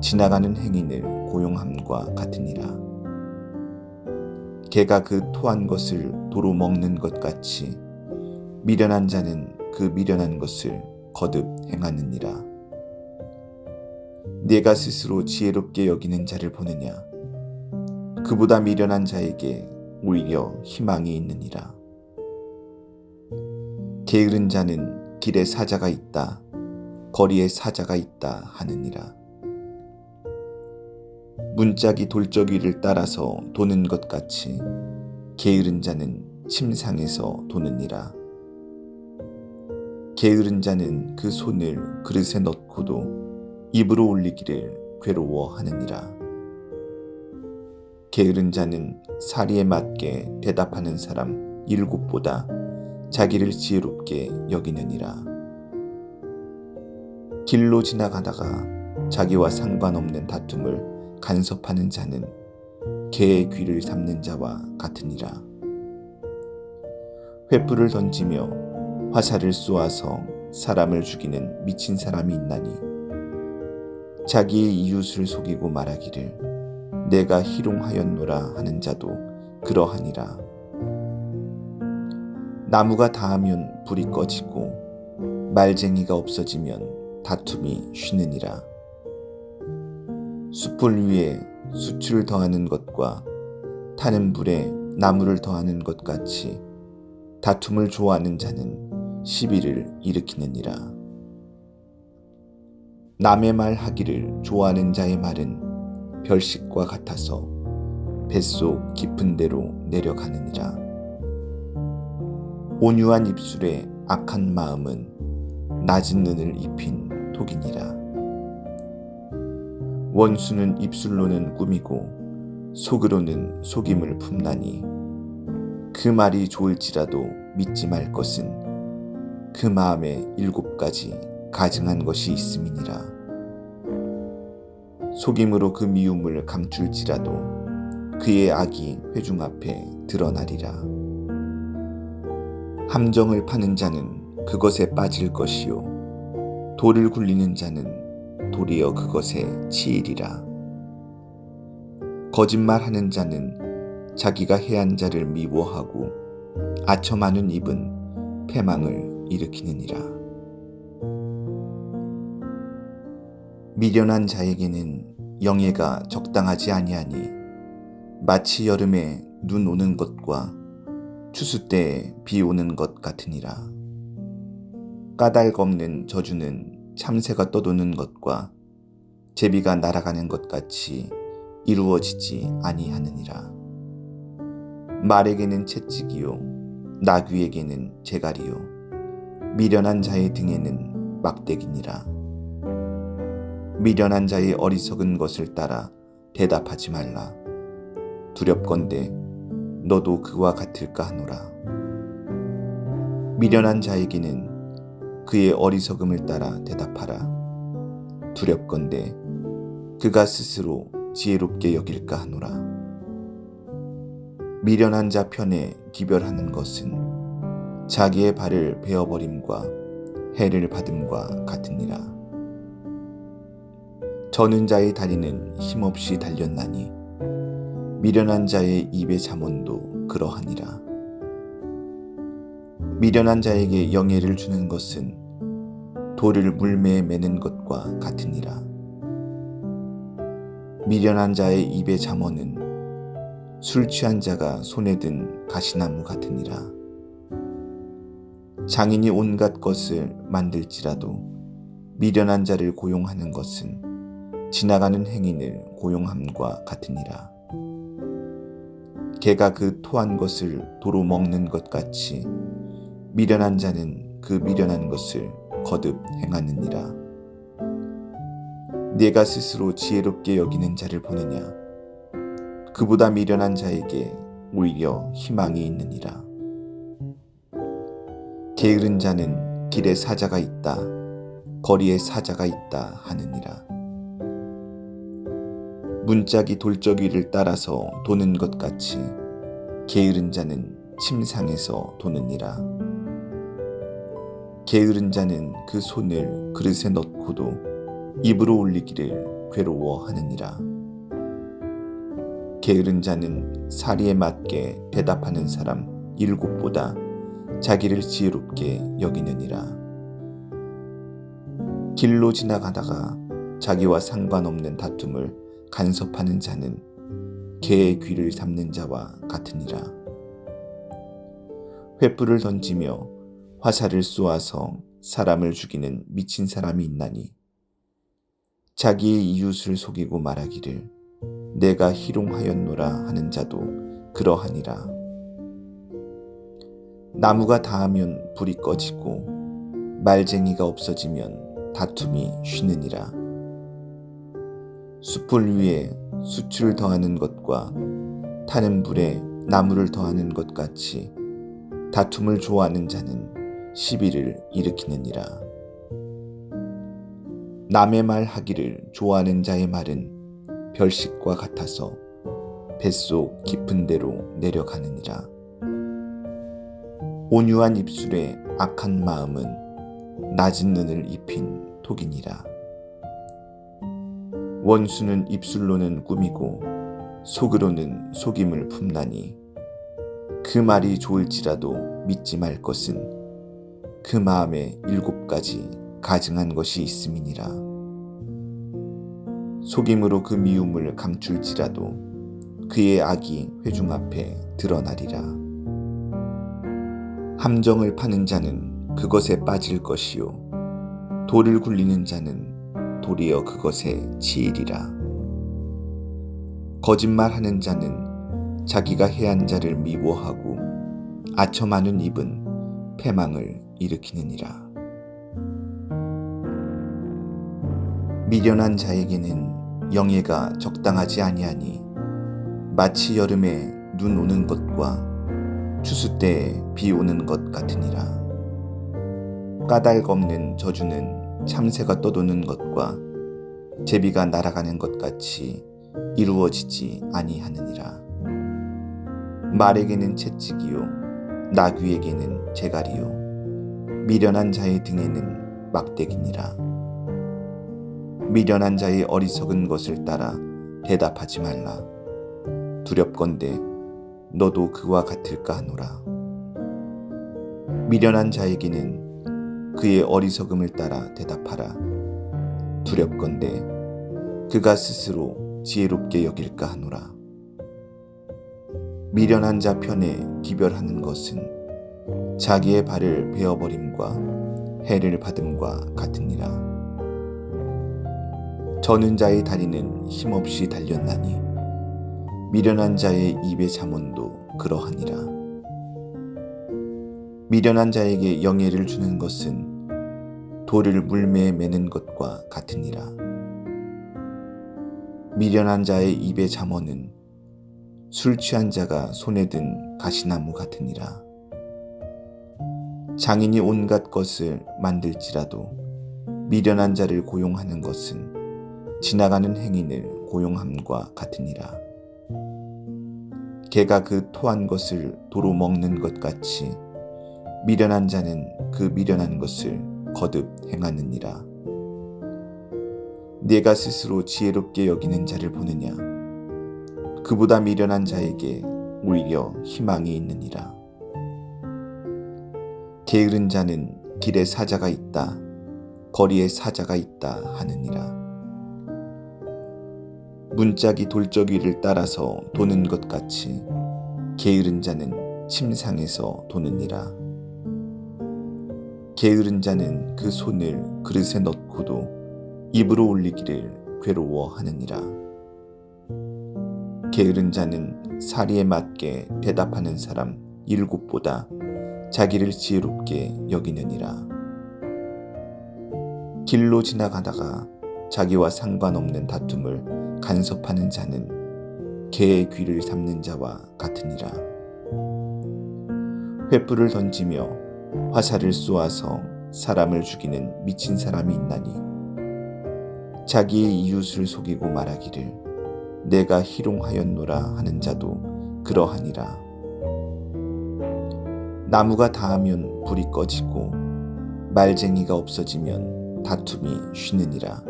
지나가는 행인을 고용함과 같으니라. 개가 그 토한 것을 도로 먹는 것 같이 미련한 자는 그 미련한 것을 거듭 행하느니라. 네가 스스로 지혜롭게 여기는 자를 보느냐? 그보다 미련한 자에게 오히려 희망이 있느니라. 게으른 자는 길에 사자가 있다, 거리에 사자가 있다 하느니라. 문짝이 돌적 위를 따라서 도는 것 같이 게으른 자는 침상에서 도느니라. 게으른 자는 그 손을 그릇에 넣고도 입으로 올리기를 괴로워하느니라. 게으른 자는 사리에 맞게 대답하는 사람 7보다 자기를 지혜롭게 여기느니라. 길로 지나가다가 자기와 상관없는 다툼을 간섭하는 자는 개의 귀를 잡는 자와 같으니라. 횃불을 던지며 화살을 쏘아서 사람을 죽이는 미친 사람이 있나니 자기의 이웃을 속이고 말하기를 내가 희롱하였노라 하는 자도 그러하니라. 나무가 닿으면 불이 꺼지고 말쟁이가 없어지면 다툼이 쉬느니라. 숯불 위에 수치를 더하는 것과 타는 불에 나무를 더하는 것 같이 다툼을 좋아하는 자는 시비를 일으키느니라. 남의 말 하기를 좋아하는 자의 말은 별식과 같아서 뱃속 깊은 데로 내려가느니라. 온유한 입술에 악한 마음은 낮은 눈을 입힌 독이니라. 원수는 입술로는 꾸미고 속으로는 속임을 품나니 그 말이 좋을지라도 믿지 말 것은 그 마음에 7가지 가증한 것이 있음이니라. 속임으로 그 미움을 감출지라도 그의 악이 회중 앞에 드러나리라. 함정을 파는 자는 그것에 빠질 것이요 돌을 굴리는 자는 도리어 그것에 치이리라. 거짓말하는 자는 자기가 해한 자를 미워하고 아첨하는 입은 패망을 일으키느니라. 미련한 자에게는 영예가 적당하지 아니하니 마치 여름에 눈 오는 것과 추수 때에 비 오는 것 같으니라. 까닭 없는 저주는 참새가 떠도는 것과 제비가 날아가는 것 같이 이루어지지 아니하느니라. 말에게는 채찍이요 나귀에게는 재갈이요 미련한 자의 등에는 막대기니라. 미련한 자의 어리석은 것을 따라 대답하지 말라. 두렵건대 너도 그와 같을까 하노라. 미련한 자에게는 그의 어리석음을 따라 대답하라. 두렵건대 그가 스스로 지혜롭게 여길까 하노라. 미련한 자 편에 기별하는 것은 자기의 발을 베어버림과 해를 받음과 같으니라. 저는 자의 다리는 힘없이 달렸나니 미련한 자의 입의 잠언도 그러하니라. 미련한 자에게 영예를 주는 것은 돌을 물매에 매는 것과 같으니라. 미련한 자의 입의 잠언은 술 취한 자가 손에 든 가시나무 같으니라. 장인이 온갖 것을 만들지라도 미련한 자를 고용하는 것은 지나가는 행인을 고용함과 같으니라. 개가 그 토한 것을 도로 먹는 것 같이 미련한 자는 그 미련한 것을 거듭 행하느니라. 네가 스스로 지혜롭게 여기는 자를 보느냐? 그보다 미련한 자에게 오히려 희망이 있느니라. 게으른 자는 길에 사자가 있다, 거리에 사자가 있다 하느니라. 문짝이 돌적 위를 따라서 도는 것 같이 게으른 자는 침상에서 도느니라. 게으른 자는 그 손을 그릇에 넣고도 입으로 올리기를 괴로워하느니라. 게으른 자는 사리에 맞게 대답하는 사람 7보다 자기를 지혜롭게 여기느니라. 길로 지나가다가 자기와 상관없는 다툼을 간섭하는 자는 개의 귀를 잡는 자와 같으니라. 횃불을 던지며 화살을 쏘아서 사람을 죽이는 미친 사람이 있나니 자기의 이웃을 속이고 말하기를 내가 희롱하였노라 하는 자도 그러하니라. 나무가 닿으면 불이 꺼지고 말쟁이가 없어지면 다툼이 쉬느니라. 숯불 위에 수치를 더하는 것과 타는 불에 나무를 더하는 것 같이 다툼을 좋아하는 자는 시비를 일으키느니라. 남의 말 하기를 좋아하는 자의 말은 별식과 같아서 뱃속 깊은 데로 내려가느니라. 온유한 입술에 악한 마음은 낮은 눈을 입힌 독이니라. 원수는 입술로는 꾸미고 속으로는 속임을 품나니 그 말이 좋을지라도 믿지 말 것은 그 마음에 7가지 가증한 것이 있음이니라. 속임으로 그 미움을 감출지라도 그의 악이 회중 앞에 드러나리라. 함정을 파는 자는 그것에 빠질 것이요 돌을 굴리는 자는 도리어 그것에 치이리라. 거짓말하는 자는 자기가 해한 자를 미워하고 아첨하는 입은 패망을 일으키느니라. 미련한 자에게는 영예가 적당하지 아니하니 마치 여름에 눈 오는 것과 추수 때에 비 오는 것 같으니라. 까닭 없는 저주는 참새가 떠도는 것과 제비가 날아가는 것 같이 이루어지지 아니하느니라. 말에게는 채찍이요 나귀에게는 재갈이요 미련한 자의 등에는 막대기니라. 미련한 자의 어리석은 것을 따라 대답하지 말라. 두렵건대 너도 그와 같을까 하노라. 미련한 자에게는 그의 어리석음을 따라 대답하라. 두렵건대 그가 스스로 지혜롭게 여길까 하노라. 미련한 자 편에 기별하는 것은 자기의 발을 베어버림과 해를 받음과 같으니라. 저는 자의 다리는 힘없이 달렸나니 미련한 자의 입의 잠언도 그러하니라. 미련한 자에게 영예를 주는 것은 돌을 물매에 매는 것과 같으니라. 미련한 자의 입의 잠언은 술 취한 자가 손에 든 가시나무 같으니라. 장인이 온갖 것을 만들지라도 미련한 자를 고용하는 것은 지나가는 행인을 고용함과 같으니라. 개가 그 토한 것을 도로 먹는 것 같이 미련한 자는 그 미련한 것을 거듭 행하느니라. 네가 스스로 지혜롭게 여기는 자를 보느냐? 그보다 미련한 자에게 오히려 희망이 있느니라. 게으른 자는 길에 사자가 있다, 거리에 사자가 있다 하느니라. 문짝이 돌적 위를 따라서 도는 것 같이 게으른 자는 침상에서 도느니라. 게으른 자는 그 손을 그릇에 넣고도 입으로 올리기를 괴로워하느니라. 게으른 자는 사리에 맞게 대답하는 사람 7보다 자기를 지혜롭게 여기느니라. 길로 지나가다가 자기와 상관없는 다툼을 간섭하는 자는 개의 귀를 잡는 자와 같으니라. 횃불을 던지며 화살을 쏘아서 사람을 죽이는 미친 사람이 있나니 자기의 이웃을 속이고 말하기를 내가 희롱하였노라 하는 자도 그러하니라. 나무가 닿으면 불이 꺼지고 말쟁이가 없어지면 다툼이 쉬느니라.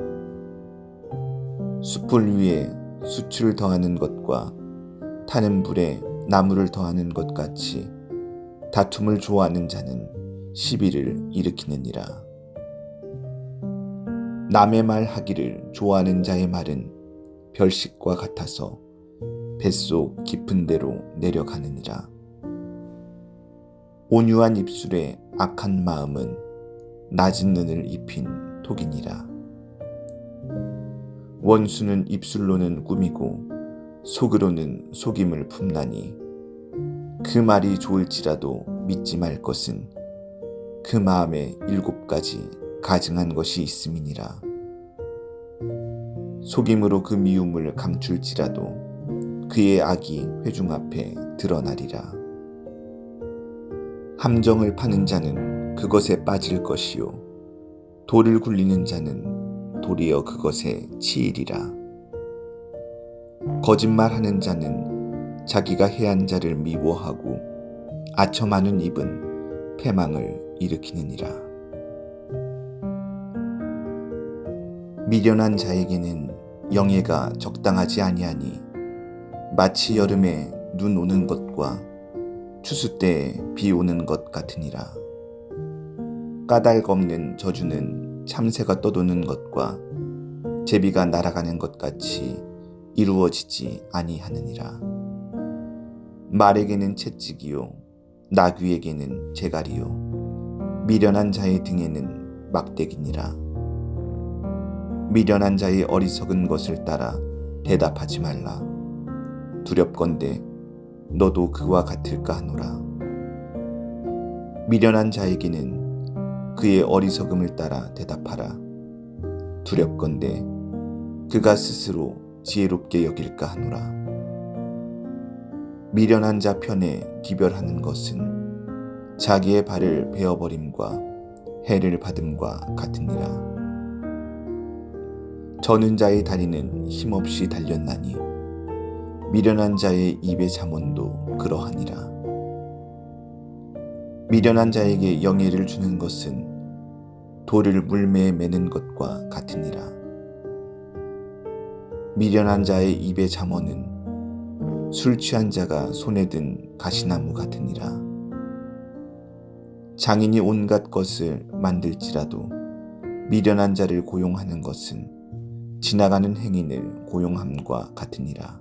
숯불 위에 수출을 더하는 것과 타는 불에 나무를 더하는 것 같이 다툼을 좋아하는 자는 시비를 일으키느니라. 남의 말 하기를 좋아하는 자의 말은 별식과 같아서 뱃속 깊은 데로 내려가느니라. 온유한 입술에 악한 마음은 낮은 눈을 입힌 독이니라. 원수는 입술로는 꾸미고 속으로는 속임을 품나니 그 말이 좋을지라도 믿지 말 것은 그 마음에 7가지 가증한 것이 있음이니라. 속임으로 그 미움을 감출지라도 그의 악이 회중 앞에 드러나리라. 함정을 파는 자는 그것에 빠질 것이요 돌을 굴리는 자는 도리어 그것에 치이리라. 거짓말하는 자는 자기가 해한 자를 미워하고 아첨하는 입은 패망을 일으키느니라. 미련한 자에게는 영예가 적당하지 아니하니 마치 여름에 눈 오는 것과 추수 때에 비 오는 것 같으니라. 까닭 없는 저주는 참새가 떠도는 것과 제비가 날아가는 것 같이 이루어지지 아니하느니라. 말에게는 채찍이요 나귀에게는 재갈이요 미련한 자의 등에는 막대기니라. 미련한 자의 어리석은 것을 따라 대답하지 말라. 두렵건대 너도 그와 같을까 하노라. 미련한 자에게는 그의 어리석음을 따라 대답하라. 두렵건대 그가 스스로 지혜롭게 여길까 하노라. 미련한 자 편에 기별하는 것은 자기의 발을 베어버림과 해를 받음과 같으니라. 저는 자의 다리는 힘없이 달렸나니 미련한 자의 입의 잠언도 그러하니라. 미련한 자에게 영예를 주는 것은 돌을 물매에 매는 것과 같으니라. 미련한 자의 입의 잠언은 술 취한 자가 손에 든 가시나무 같으니라. 장인이 온갖 것을 만들지라도 미련한 자를 고용하는 것은 지나가는 행인을 고용함과 같으니라.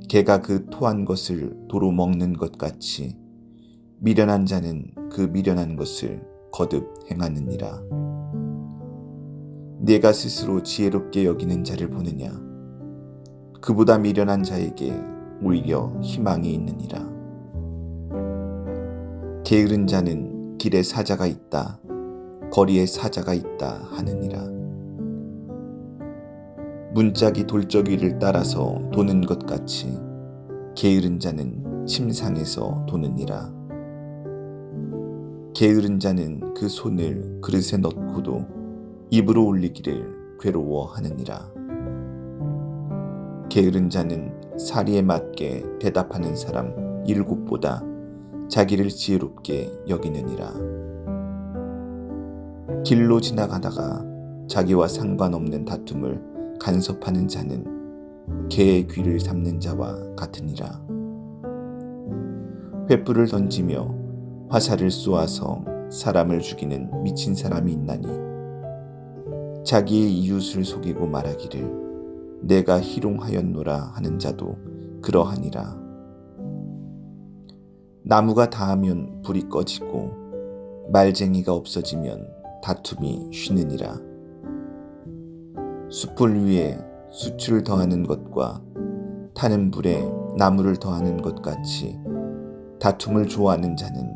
개가 그 토한 것을 도로 먹는 것 같이 미련한 자는 그 미련한 것을 거듭 행하느니라. 네가 스스로 지혜롭게 여기는 자를 보느냐? 그보다 미련한 자에게 오히려 희망이 있느니라. 게으른 자는 길에 사자가 있다, 거리에 사자가 있다 하느니라. 문짝이 돌적이를 따라서 도는 것 같이 게으른 자는 침상에서 도느니라. 게으른 자는 그 손을 그릇에 넣고도 입으로 올리기를 괴로워하느니라. 게으른 자는 사리에 맞게 대답하는 사람 7보다 자기를 지혜롭게 여기느니라. 길로 지나가다가 자기와 상관없는 다툼을 간섭하는 자는 개의 귀를 잡는 자와 같으니라. 횃불을 던지며 화살을 쏘아서 사람을 죽이는 미친 사람이 있나니 자기의 이웃을 속이고 말하기를 내가 희롱하였노라 하는 자도 그러하니라. 나무가 닿으면 불이 꺼지고 말쟁이가 없어지면 다툼이 쉬느니라. 숯불 위에 수출을 더하는 것과 타는 불에 나무를 더하는 것 같이 다툼을 좋아하는 자는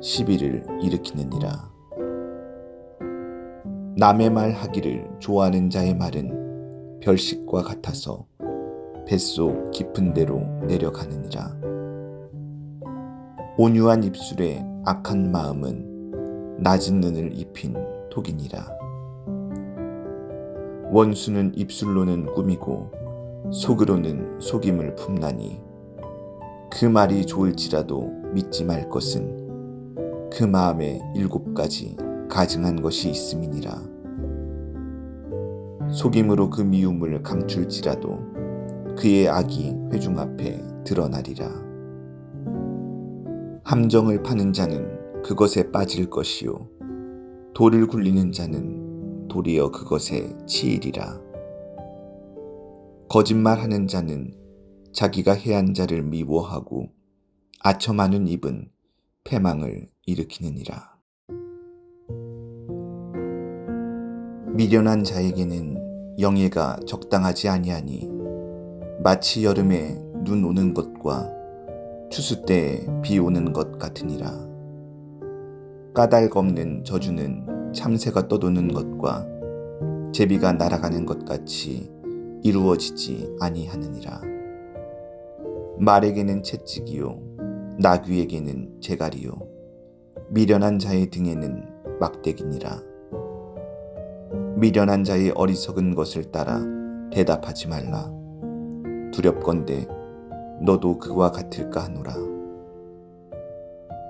시비를 일으키느니라. 남의 말 하기를 좋아하는 자의 말은 별식과 같아서 뱃속 깊은 데로 내려가느니라. 온유한 입술에 악한 마음은 낮은 눈을 입힌 독이니라. 원수는 입술로는 꾸미고 속으로는 속임을 품나니 그 말이 좋을지라도 믿지 말 것은 그 마음에 7가지 가증한 것이 있음이니라. 속임으로 그 미움을 감출지라도 그의 악이 회중 앞에 드러나리라. 함정을 파는 자는 그것에 빠질 것이요 돌을 굴리는 자는 도리어 그것에 치이리라. 거짓말하는 자는 자기가 해한 자를 미워하고 아첨하는 입은 패망을 일으키느니라. 미련한 자에게는 영예가 적당하지 아니하니 마치 여름에 눈 오는 것과 추수 때에 비 오는 것 같으니라. 까닭 없는 저주는 참새가 떠도는 것과 제비가 날아가는 것 같이 이루어지지 아니하느니라. 말에게는 채찍이요 나귀에게는 재갈이요 미련한 자의 등에는 막대기니라. 미련한 자의 어리석은 것을 따라 대답하지 말라. 두렵건대 너도 그와 같을까 하노라.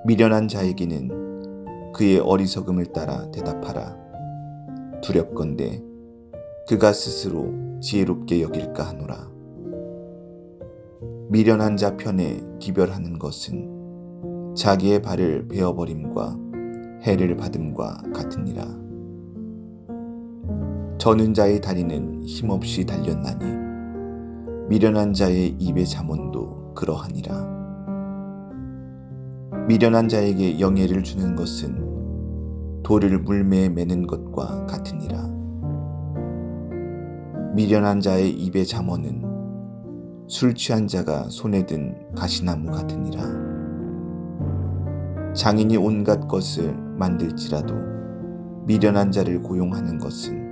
미련한 자에게는 그의 어리석음을 따라 대답하라. 두렵건대 그가 스스로 지혜롭게 여길까 하노라. 미련한 자 편에 기별하는 것은 자기의 발을 베어버림과 해를 받음과 같으니라. 저는 자의 다리는 힘없이 달렸나니 미련한 자의 입의 잠언도 그러하니라. 미련한 자에게 영예를 주는 것은 돌을 물매에 매는 것과 같으니라. 미련한 자의 입의 잠언은 술 취한 자가 손에 든 가시나무 같으니라. 장인이 온갖 것을 만들지라도 미련한 자를 고용하는 것은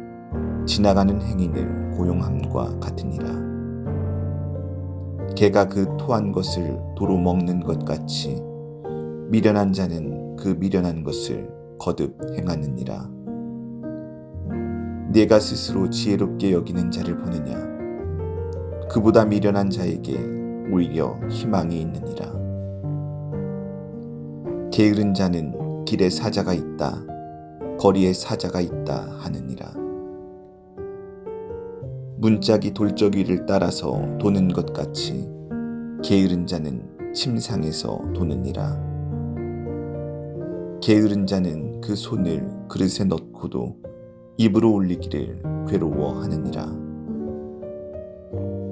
지나가는 행인을 고용함과 같으니라. 개가 그 토한 것을 도로 먹는 것 같이 미련한 자는 그 미련한 것을 거듭 행하느니라. 네가 스스로 지혜롭게 여기는 자를 보느냐? 그보다 미련한 자에게 오히려 희망이 있느니라. 게으른 자는 길에 사자가 있다, 거리에 사자가 있다 하느니라. 문짝이 돌적이를 따라서 도는 것 같이 게으른 자는 침상에서 도느니라. 게으른 자는 그 손을 그릇에 넣고도 입으로 올리기를 괴로워하느니라.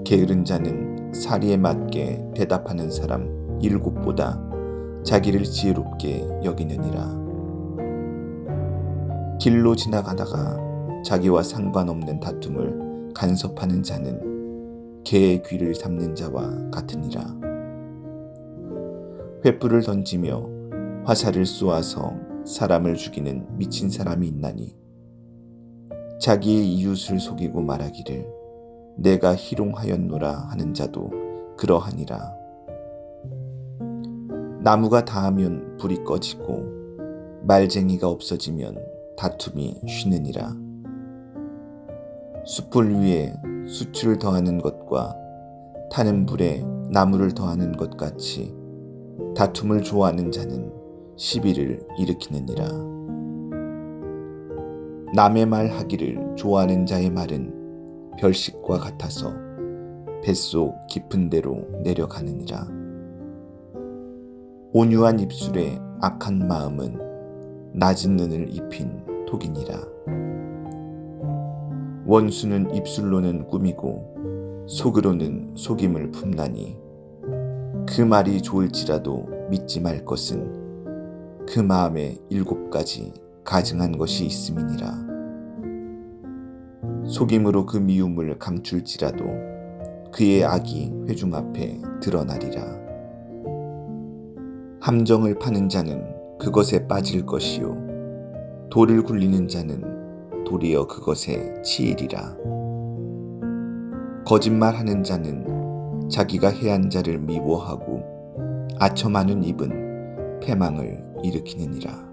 게으른 자는 사리에 맞게 대답하는 사람 7보다 자기를 지혜롭게 여기느니라. 길로 지나가다가 자기와 상관없는 다툼을 간섭하는 자는 개의 귀를 잡는 자와 같으니라. 횃불을 던지며 화살을 쏘아서 사람을 죽이는 미친 사람이 있나니 자기의 이웃을 속이고 말하기를 내가 희롱하였노라 하는 자도 그러하니라. 나무가 닿으면 불이 꺼지고 말쟁이가 없어지면 다툼이 쉬느니라. 숯불 위에 수치를 더하는 것과 타는 불에 나무를 더하는 것 같이 다툼을 좋아하는 자는 시비를 일으키느니라. 남의 말 하기를 좋아하는 자의 말은 별식과 같아서 뱃속 깊은 데로 내려가느니라. 온유한 입술에 악한 마음은 낮은 눈을 입힌 독이니라. 원수는 입술로는 꾸미고 속으로는 속임을 품나니 그 말이 좋을지라도 믿지 말 것은 그 마음에 7가지 가증한 것이 있음이니라. 속임으로 그 미움을 감출지라도 그의 악이 회중 앞에 드러나리라. 함정을 파는 자는 그것에 빠질 것이요 돌을 굴리는 자는 도리어 그것에 치이리라. 거짓말하는 자는 자기가 해한 자를 미워하고 아첨하는 입은 패망을 일으키느니라.